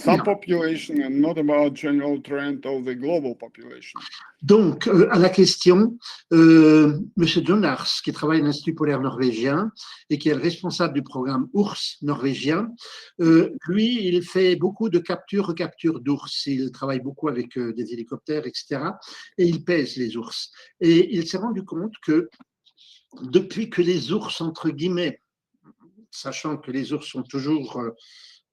subpopulation and not about general trend of the global population. Donc, à la question, M. John Ars, qui travaille à l'Institut polaire norvégien et qui est le responsable du programme ours norvégien, lui, il fait beaucoup de recapture d'ours. Il travaille beaucoup avec des hélicoptères, etc. Et il pèse les ours. Et il s'est rendu compte que depuis que les ours, entre guillemets, sachant que les ours sont toujours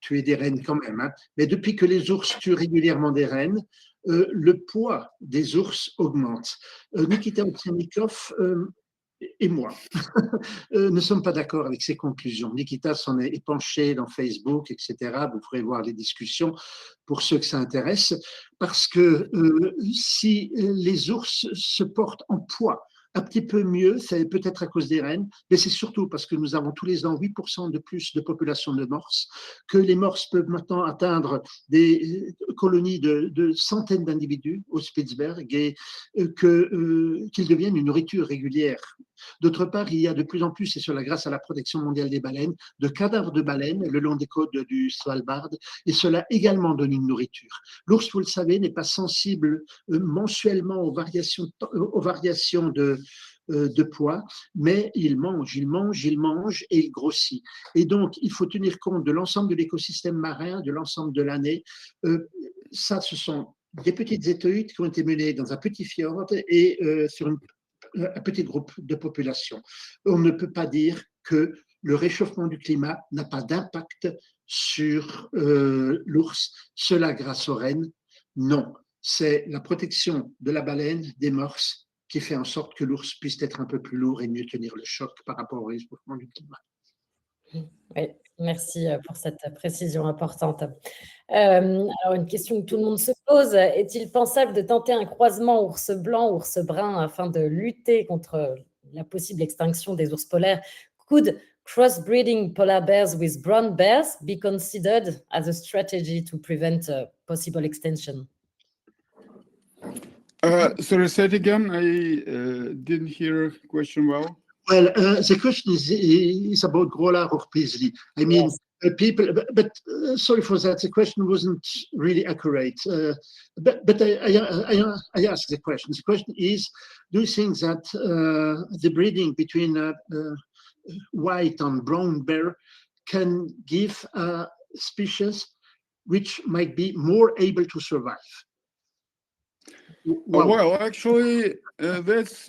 tuer des rennes quand même, hein, mais depuis que les ours tuent régulièrement des rennes, le poids des ours augmente. Nikita Ovsianikov et moi ne sommes pas d'accord avec ces conclusions. Nikita s'en est épanché dans Facebook, etc. Vous pourrez voir les discussions pour ceux que ça intéresse, parce que si les ours se portent en poids un petit peu mieux, c'est peut-être à cause des rennes, mais c'est surtout parce que nous avons tous les ans 8% de plus de population de morses, que les morses peuvent maintenant atteindre des colonies de centaines d'individus au Spitzberg et qu'ils deviennent une nourriture régulière. D'autre part, il y a de plus en plus, et cela grâce à la protection mondiale des baleines, de cadavres de baleines le long des côtes du Svalbard, et cela également donne une nourriture. L'ours, vous le savez, n'est pas sensible mensuellement aux variations de poids, mais il mange et il grossit. Et donc, il faut tenir compte de l'ensemble de l'écosystème marin, de l'ensemble de l'année. Ça, ce sont des petites études qui ont été menées dans un petit fjord et sur un petit groupe de population. On ne peut pas dire que le réchauffement du climat n'a pas d'impact sur l'ours, cela grâce aux rennes. Non, c'est la protection de la baleine, des morses, qui fait en sorte que l'ours puisse être un peu plus lourd et mieux tenir le choc par rapport au réchauffement du climat. Oui, merci pour cette précision importante. Alors, une question que tout le monde se pose, est-il pensable de tenter un croisement ours blanc, ours brun afin de lutter contre la possible extinction des ours polaires? Could crossbreeding polar bears with brown bears be considered as a strategy to prevent possible extinction? Sorry, say it again. I didn't hear the question well. Well, the question is about Grolar or Paisley. I mean, Yes. people, but sorry for that. The question wasn't really accurate. But I asked the question. The question is, do you think that the breeding between white and brown bear can give a species which might be more able to survive? Well, actually, that's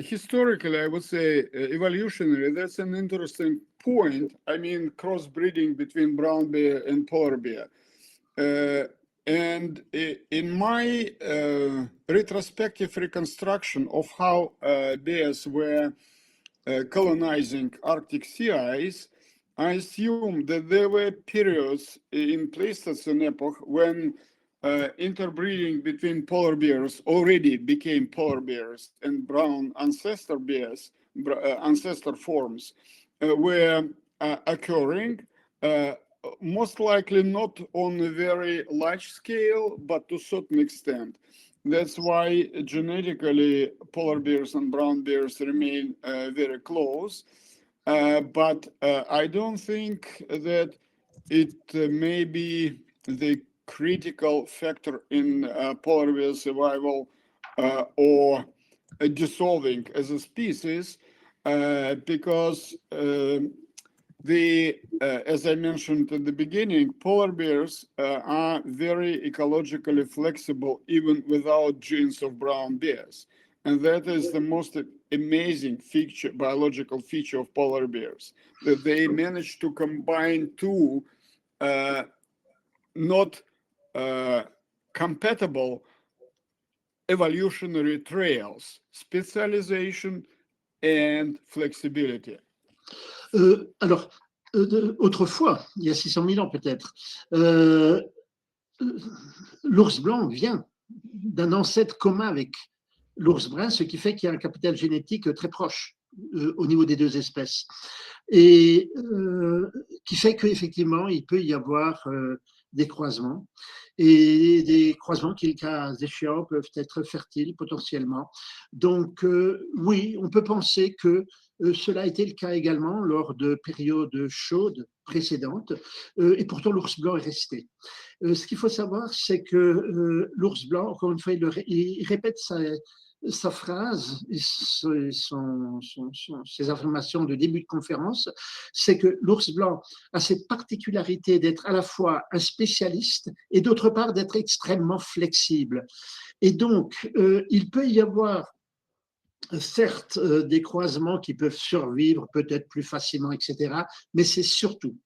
historically, I would say, evolutionary. That's an interesting point. I mean, crossbreeding between brown bear and polar bear. And in my retrospective reconstruction of how bears were colonizing Arctic sea ice, I assume that there were periods in Pleistocene epoch when interbreeding between polar bears already became polar bears and brown ancestor bears, ancestor forms were occurring, most likely not on a very large scale, but to a certain extent. That's why genetically polar bears and brown bears remain very close. But I don't think that it may be the critical factor in polar bear survival or dissolving as a species, because as I mentioned at the beginning, polar bears are very ecologically flexible even without genes of brown bears. And that is the most amazing feature, biological feature of polar bears, that they manage to combine two not compatible evolutionary trails, specialization and flexibility. Alors, autrefois, il y a 600 000 ans peut-être, l'ours blanc vient d'un ancêtre commun avec l'ours brun, ce qui fait qu'il y a un capital génétique très proche au niveau des deux espèces. Et qui fait qu'effectivement, il peut y avoir des croisements, et des croisements qui, le cas échéant, peuvent être fertiles potentiellement. Donc oui, on peut penser que cela a été le cas également lors de périodes chaudes précédentes, et pourtant l'ours blanc est resté. Ce qu'il faut savoir, c'est que l'ours blanc, encore une fois, il répète sa phrase et ses affirmations de début de conférence, c'est que l'ours blanc a cette particularité d'être à la fois un spécialiste et d'autre part d'être extrêmement flexible. Et donc, il peut y avoir certes des croisements qui peuvent survivre peut-être plus facilement, etc., mais c'est surtout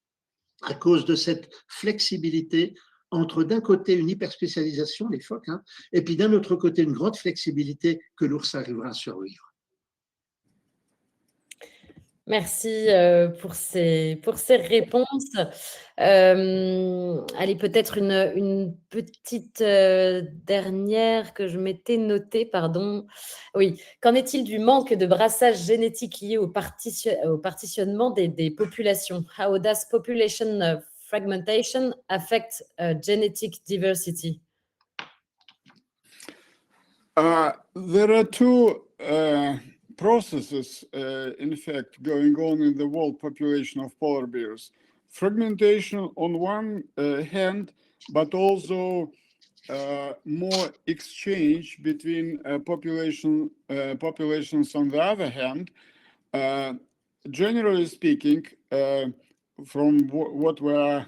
à cause de cette flexibilité entre d'un côté une hyperspécialisation, les phoques, et puis d'un autre côté une grande flexibilité que l'ours arrivera à survivre. Merci pour ces réponses. Allez, peut-être une petite dernière que je m'étais notée, pardon. Oui, qu'en est-il du manque de brassage génétique lié au partitionnement des populations? How does population fragmentation affect genetic diversity? There are two processes, in fact, going on in the world population of polar bears. Fragmentation on one hand, but also more exchange between populations on the other hand. Generally speaking, from what we are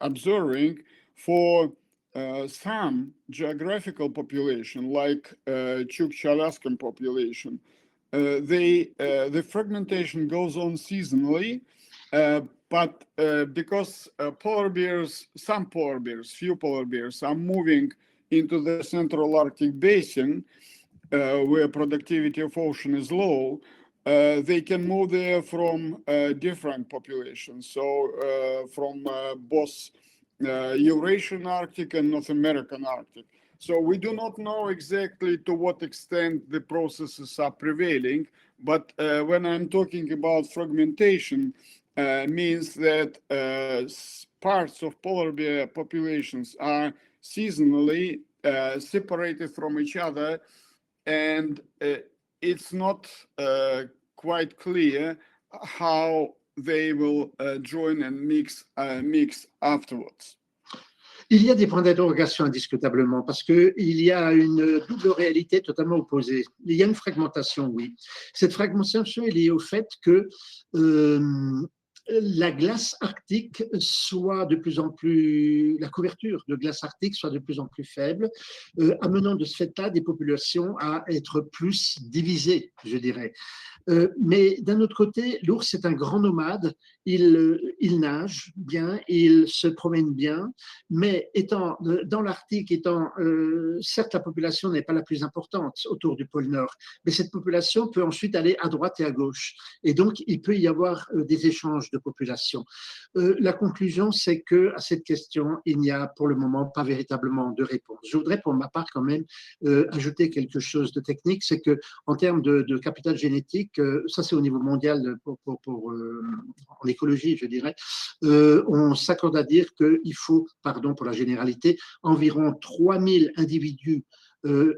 observing, for some geographical population, like Chukchi-Alaskan population, the fragmentation goes on seasonally, but because polar bears, some polar bears, few polar bears are moving into the central Arctic basin, where productivity of ocean is low, they can move there from different populations. So from both Eurasian Arctic and North American Arctic. So we do not know exactly to what extent the processes are prevailing, but when I'm talking about fragmentation, means that parts of polar bear populations are seasonally separated from each other, and it's not quite clear how they will join and mix afterwards. Il y a des points d'interrogation indiscutablement parce qu'il y a une double réalité totalement opposée. Il y a une fragmentation, oui. Cette fragmentation est liée au fait que la glace arctique soit de plus en plus, la couverture de glace arctique soit de plus en plus faible, amenant de ce fait-là des populations à être plus divisées, je dirais. Mais d'un autre côté, l'ours est un grand nomade, il nage bien, il se promène bien, mais étant dans l'Arctique, certes la population n'est pas la plus importante autour du pôle Nord, mais cette population peut ensuite aller à droite et à gauche. Et donc, il peut y avoir des échanges de population. La conclusion, c'est qu'à cette question, il n'y a pour le moment pas véritablement de réponse. Je voudrais pour ma part quand même ajouter quelque chose de technique, c'est qu'en termes de capital génétique, ça c'est au niveau mondial en écologie, je dirais, on s'accorde à dire qu'il faut, pardon pour la généralité, environ 3000 individus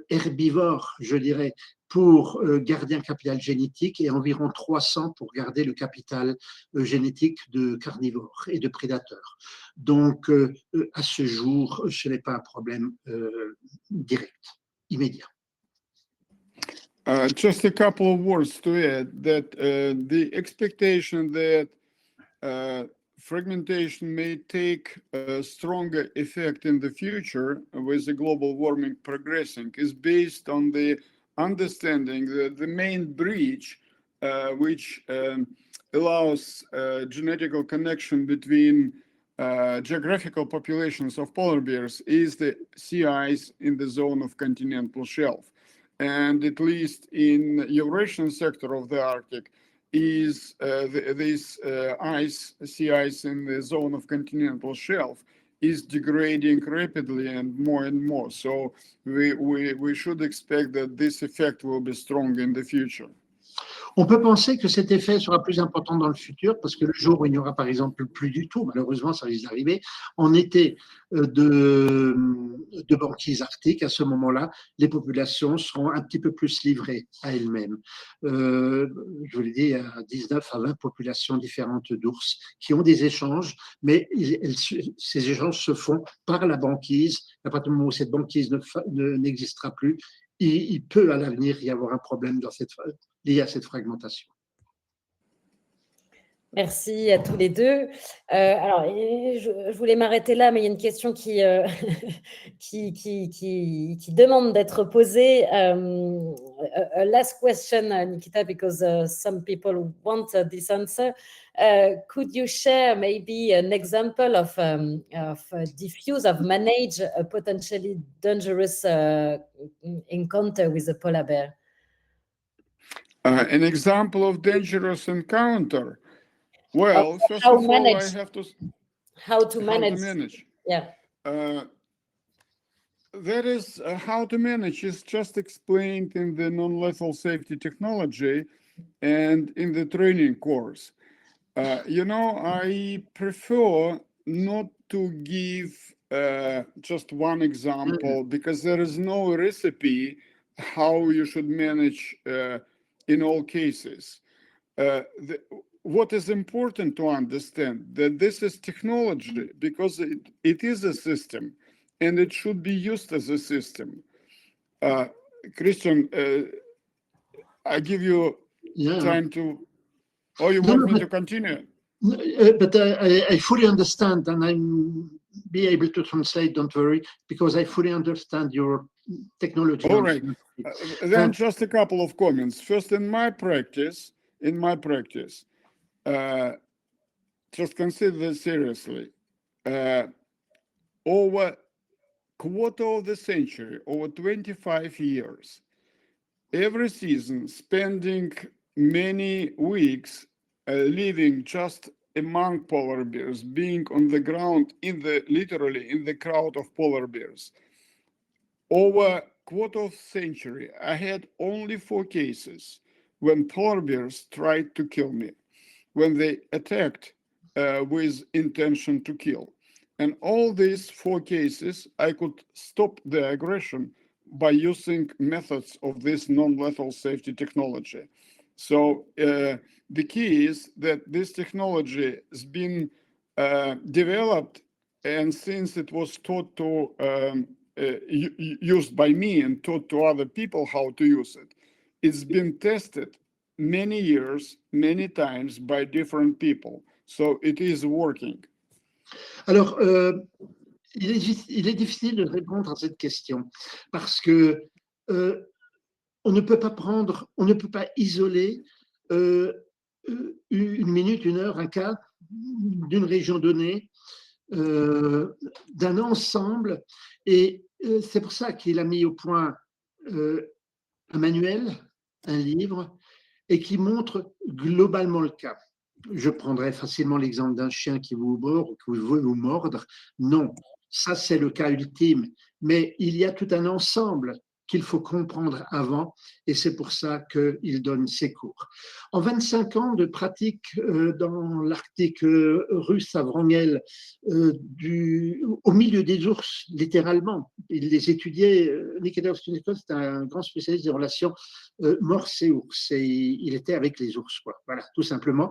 herbivores, je dirais, pour garder un capital génétique et environ 300 pour garder le capital génétique de carnivores et de prédateurs. Donc, à ce jour, ce n'est pas un problème direct, immédiat. Just a couple of words to add that the expectation that fragmentation may take a stronger effect in the future with the global warming progressing is based on the understanding that the main bridge which allows genetical connection between geographical populations of polar bears is the sea ice in the zone of continental shelf. And at least in Eurasian sector of the Arctic, is this sea ice in the zone of continental shelf is degrading rapidly and more. So we should expect that this effect will be strong in the future. On peut penser que cet effet sera plus important dans le futur parce que le jour où il n'y aura par exemple plus du tout, malheureusement ça risque d'arriver, en été de banquise arctique, à ce moment-là, les populations seront un petit peu plus livrées à elles-mêmes. Je vous l'ai dit, il y a 19 à 20 populations différentes d'ours qui ont des échanges, mais ces échanges se font par la banquise. À partir du moment où cette banquise n'existera plus, il peut à l'avenir y avoir un problème lié à cette fragmentation. Merci à tous les deux. Alors, je voulais m'arrêter là, mais il y a une question qui demande d'être posée. A last question, Nikita, because some people want this answer. Could you share maybe an example of diffuse, of manage a potentially dangerous encounter with a polar bear? An example of dangerous encounter. Well, first how of all, I manage have to how to how to manage. manage. Yeah. That is how to manage is just explained in the non-lethal safety technology and in the training course. I prefer not to give just one example because there is no recipe how you should manage in all cases. What is important to understand that this is technology because it is a system and it should be used as a system. Christian, I give you time to, or you want me to continue? But I fully understand, and I'm be able to translate, don't worry, because I fully understand your technology. All right. Then just a couple of comments. First, in my practice, just consider this seriously. Over quarter of the century, over 25 years, every season spending many weeks living just among polar bears, being on the ground literally in the crowd of polar bears. Over quarter of century, I had only 4 cases when polar bears tried to kill me, when they attacked with intention to kill. And all these 4 cases, I could stop the aggression by using methods of this non-lethal safety technology. So the key is that this technology has been developed, and since it was taught to used by me and taught to other people how to use it, it's been tested many years, many times by different people. So it is working. Alors, il est difficile de répondre à cette question parce que on ne peut pas isoler une minute, une heure, un cas d'une région donnée, d'un ensemble. Et c'est pour ça qu'il a mis au point un manuel, un livre, et qui montre globalement le cas. Je prendrais facilement l'exemple d'un chien qui vous mord ou qui veut vous mordre. Non, ça c'est le cas ultime. Mais il y a tout un ensemble qu'il faut comprendre avant, et c'est pour ça qu'il donne ses cours. En 25 ans de pratique dans l'Arctique russe à Wrangel, au milieu des ours, littéralement, il les étudiait. Nikita Ovsianikov, c'est un grand spécialiste des relations morse et ours, et il était avec les ours, quoi. Voilà, tout simplement.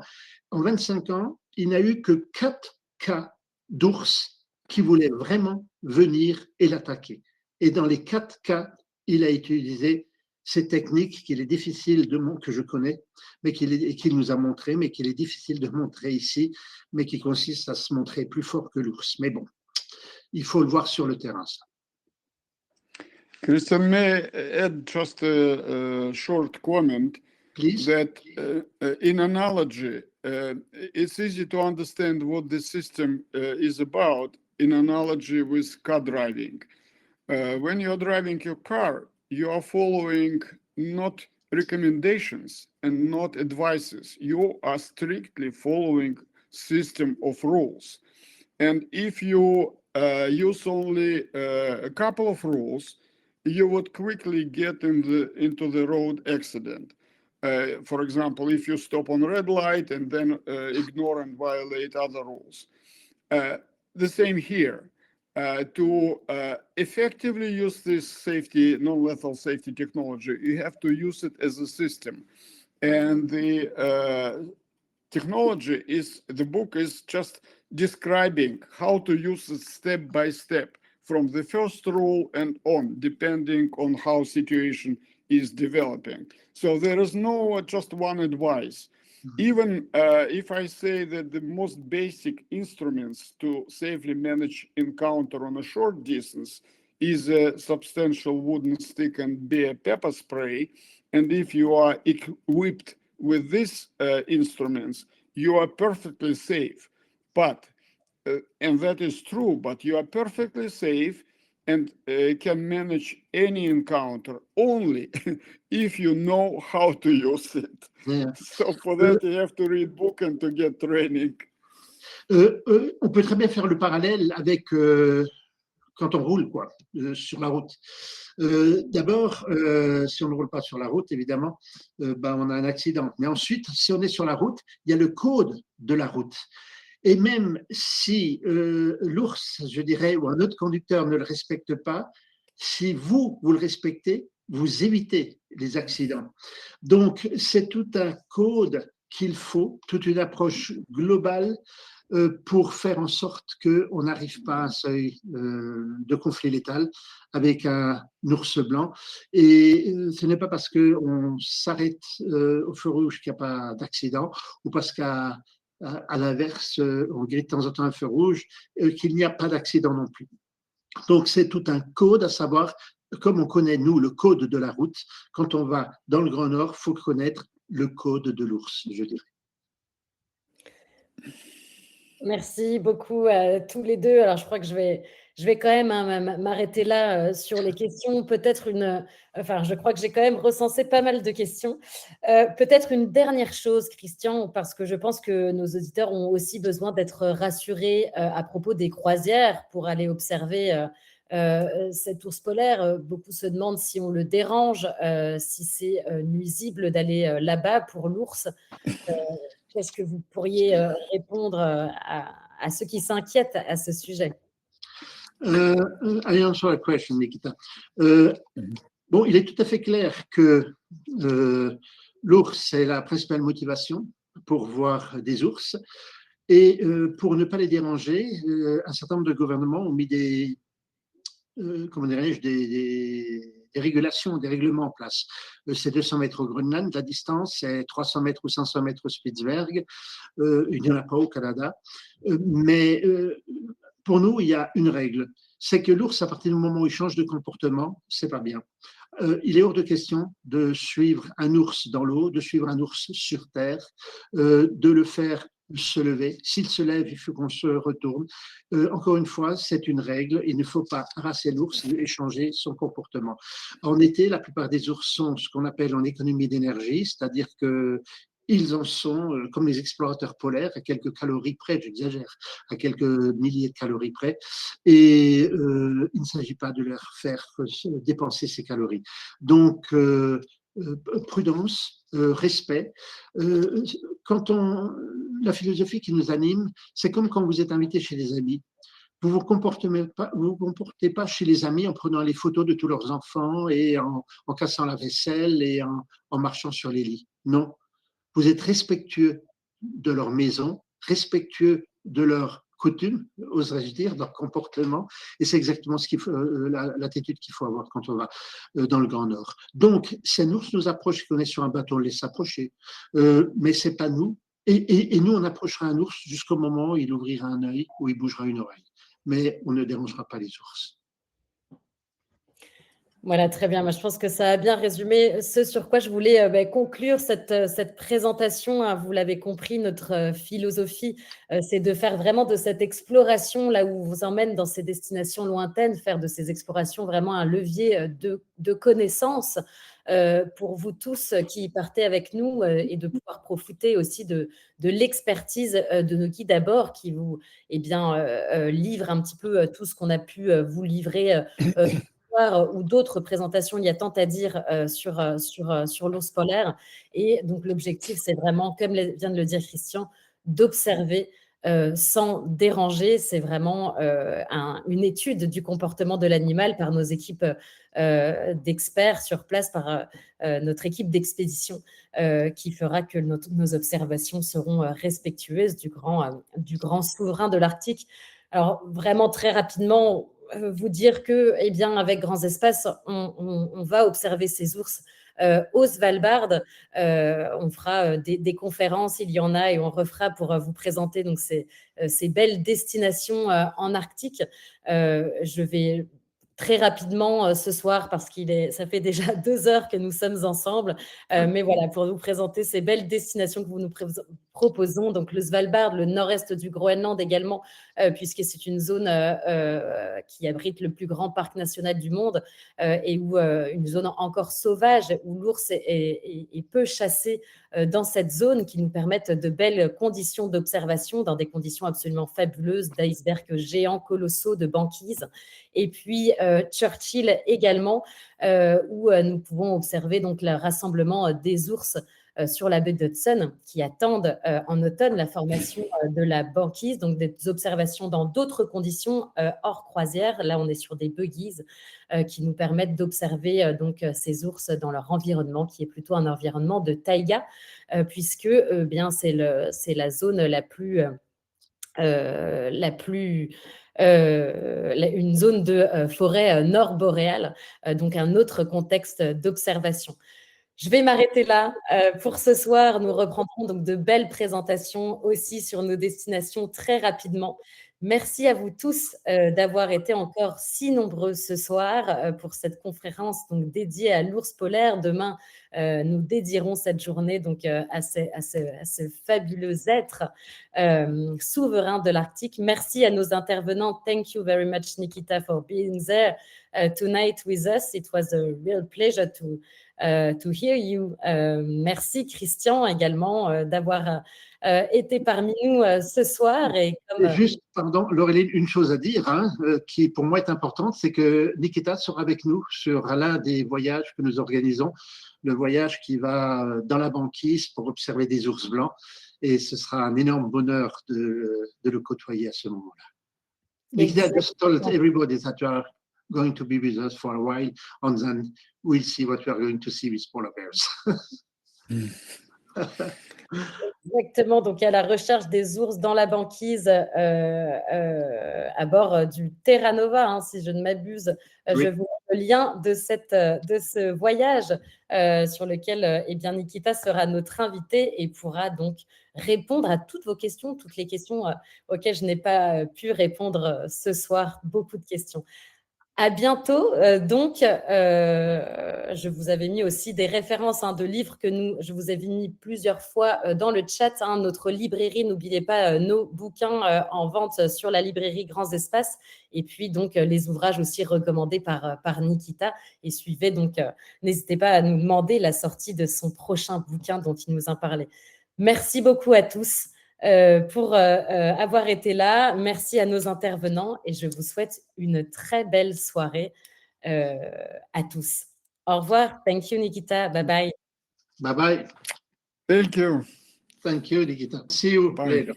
En 25 ans, il n'a eu que 4 cas d'ours qui voulaient vraiment venir et l'attaquer. Et dans les 4 cas, il a utilisé ces techniques qu'il est difficile que je connais, mais qu'il nous a montré, mais qu'il est difficile de montrer ici, mais qui consiste à se montrer plus fort que l'ours. Mais bon, il faut le voir sur le terrain, ça. Christian, may I add just a short comment? Please. That in analogy, it's easy to understand what the system is about in analogy with car driving. When you're driving your car, you are following not recommendations and not advices. You are strictly following system of rules. And if you use only a couple of rules, you would quickly get into the road accident. For example, if you stop on red light and then ignore and violate other rules. The same here. To effectively use this safety, non-lethal safety technology, you have to use it as a system. And the technology the book is just describing how to use it step by step from the first rule and on, depending on how situation is developing. So there is no just one advice. Even if I say that the most basic instruments to safely manage encounter on a short distance is a substantial wooden stick and bear pepper spray, and if you are equipped with these instruments, you are perfectly safe. But, and that is true, but you are perfectly safe and can manage any encounter only if you know how to use it. Yeah. So for that, you have to read book and to get training. On peut très bien faire le parallèle avec quand on roule sur la route. D'abord, si on ne roule pas sur la route, évidemment, on a un accident. Mais ensuite, si on est sur la route, il y a le code de la route. Et même si l'ours, je dirais, ou un autre conducteur ne le respecte pas, si vous le respectez, vous évitez les accidents. Donc, c'est tout un code qu'il faut, toute une approche globale pour faire en sorte qu'on n'arrive pas à un seuil de conflit létal avec un ours blanc. Et ce n'est pas parce qu'on s'arrête au feu rouge qu'il n'y a pas d'accident, ou parce qu'à l'inverse, on grille de temps en temps un feu rouge, qu'il n'y a pas d'accident non plus. Donc, c'est tout un code, à savoir, comme on connaît, nous, le code de la route, quand on va dans le Grand Nord, il faut connaître le code de l'ours, je dirais. Merci beaucoup à tous les deux. Alors, je crois que je vais quand même m'arrêter là sur les questions. Je crois que j'ai quand même recensé pas mal de questions. Peut-être une dernière chose, Christian, parce que je pense que nos auditeurs ont aussi besoin d'être rassurés à propos des croisières pour aller observer cet ours polaire. Beaucoup se demandent si on le dérange, si c'est nuisible d'aller là-bas pour l'ours. Qu'est-ce que vous pourriez répondre à ceux qui s'inquiètent à ce sujet? I answer a question, Nikita. Bon, il est tout à fait clair que l'ours est la principale motivation pour voir des ours. Et pour ne pas les déranger, un certain nombre de gouvernements ont mis des régulations, des règlements en place. C'est 200 mètres au Groenland, la distance, c'est 300 mètres ou 500 mètres au Spitzberg. Il n'y en a pas au Canada. Mais pour nous, il y a une règle. C'est que l'ours, à partir du moment où il change de comportement, c'est pas bien. Il est hors de question de suivre un ours dans l'eau, de suivre un ours sur terre, de le faire se lever. S'il se lève, il faut qu'on se retourne. Encore une fois, c'est une règle. Il ne faut pas harasser l'ours et changer son comportement. En été, la plupart des ours sont ce qu'on appelle en économie d'énergie, c'est-à-dire que ils en sont, comme les explorateurs polaires, à quelques calories près, j'exagère, à quelques milliers de calories près, et il ne s'agit pas de leur faire dépenser ces calories. Donc, prudence, respect. La philosophie qui nous anime, c'est comme quand vous êtes invité chez des amis. Vous ne vous comportez pas chez les amis en prenant les photos de tous leurs enfants et en cassant la vaisselle et en marchant sur les lits. Non, vous êtes respectueux de leur maison, respectueux de leurs coutumes, oserais-je dire, de leur comportement, et c'est exactement l'attitude qu'il faut avoir quand on va dans le Grand Nord. Donc, si un ours nous approche, qu'on est sur un bateau, on le laisse s'approcher, mais c'est pas nous. Et nous, on approchera un ours jusqu'au moment où il ouvrira un œil, où il bougera une oreille. Mais on ne dérangera pas les ours. Voilà, très bien. Moi, je pense que ça a bien résumé ce sur quoi je voulais conclure cette présentation, hein. Vous l'avez compris, notre philosophie, c'est de faire vraiment de cette exploration, là où on vous emmène dans ces destinations lointaines, faire de ces explorations vraiment un levier de connaissances pour vous tous qui partez avec nous et de pouvoir profiter aussi de l'expertise de nos guides à bord qui vous livrent un petit peu tout ce qu'on a pu vous livrer ou d'autres présentations, il y a tant à dire sur l'ours polaire. Et donc, l'objectif, c'est vraiment, comme vient de le dire Christian, d'observer sans déranger. C'est vraiment une étude du comportement de l'animal par nos équipes d'experts sur place, par notre équipe d'expédition qui fera que nos observations seront respectueuses du grand souverain de l'Arctique. Alors, vraiment très rapidement, vous dire que, avec Grands Espaces, on va observer ces ours au Svalbard. On fera des conférences, il y en a, et on refera pour vous présenter donc ces belles destinations en Arctique. Je vais très rapidement ce soir parce ça fait déjà 2 heures que nous sommes ensemble. Mais voilà, pour vous présenter ces belles destinations que vous nous proposons. Donc, le Svalbard, le nord-est du Groenland également, puisque c'est une zone qui abrite le plus grand parc national du monde et où une zone encore sauvage où l'ours est peu chassé dans cette zone qui nous permettent de belles conditions d'observation dans des conditions absolument fabuleuses d'icebergs géants colossaux de banquise. Et puis Churchill également, où nous pouvons observer donc le rassemblement des ours sur la baie d'Hudson qui attendent en automne la formation de la banquise, donc des observations dans d'autres conditions hors croisière. Là, on est sur des buggies qui nous permettent d'observer donc ces ours dans leur environnement, qui est plutôt un environnement de taïga, puisque bien c'est la zone la plus une zone de forêt nord-boréale, donc un autre contexte d'observation. Je vais m'arrêter là pour ce soir. Nous reprendrons donc de belles présentations aussi sur nos destinations très rapidement. Merci à vous tous d'avoir été encore si nombreux ce soir pour cette conférence donc dédiée à l'ours polaire. Demain, nous dédierons cette journée donc à ce fabuleux être souverain de l'Arctique. Merci à nos intervenants. Thank you very much, Nikita, for being there tonight with us. It was a real pleasure to hear you. Merci Christian également d'avoir été parmi nous ce soir. Et comme, juste, pardon, Laureline, une chose à dire qui pour moi est importante, c'est que Nikita sera avec nous sur l'un des voyages que nous organisons, le voyage qui va dans la banquise pour observer des ours blancs. Et ce sera un énorme bonheur de le côtoyer à ce moment-là. Nikita just told everybody that you are going to be with us for a while, and then we'll see what we are going to see with polar bears. Exactement, donc à la recherche des ours dans la banquise à bord du Terra Nova, hein, si je ne m'abuse. Oui. Je vous mets le lien de ce voyage sur lequel eh bien, Nikita sera notre invité et pourra donc répondre à toutes vos questions, toutes les questions auxquelles je n'ai pas pu répondre ce soir, beaucoup de questions. À bientôt. Donc, je vous avais mis aussi des références de livres que je vous avais mis plusieurs fois dans le chat. Notre librairie, n'oubliez pas nos bouquins en vente sur la librairie Grands Espaces. Et puis, donc, les ouvrages aussi recommandés par Nikita. Et suivez, donc, n'hésitez pas à nous demander la sortie de son prochain bouquin dont il nous en parlait. Merci beaucoup à tous pour avoir été là. Merci à nos intervenants et je vous souhaite une très belle soirée à tous. Au revoir. Thank you, Nikita. Bye bye. Bye bye. Thank you. Thank you, Nikita. See you Bye. later.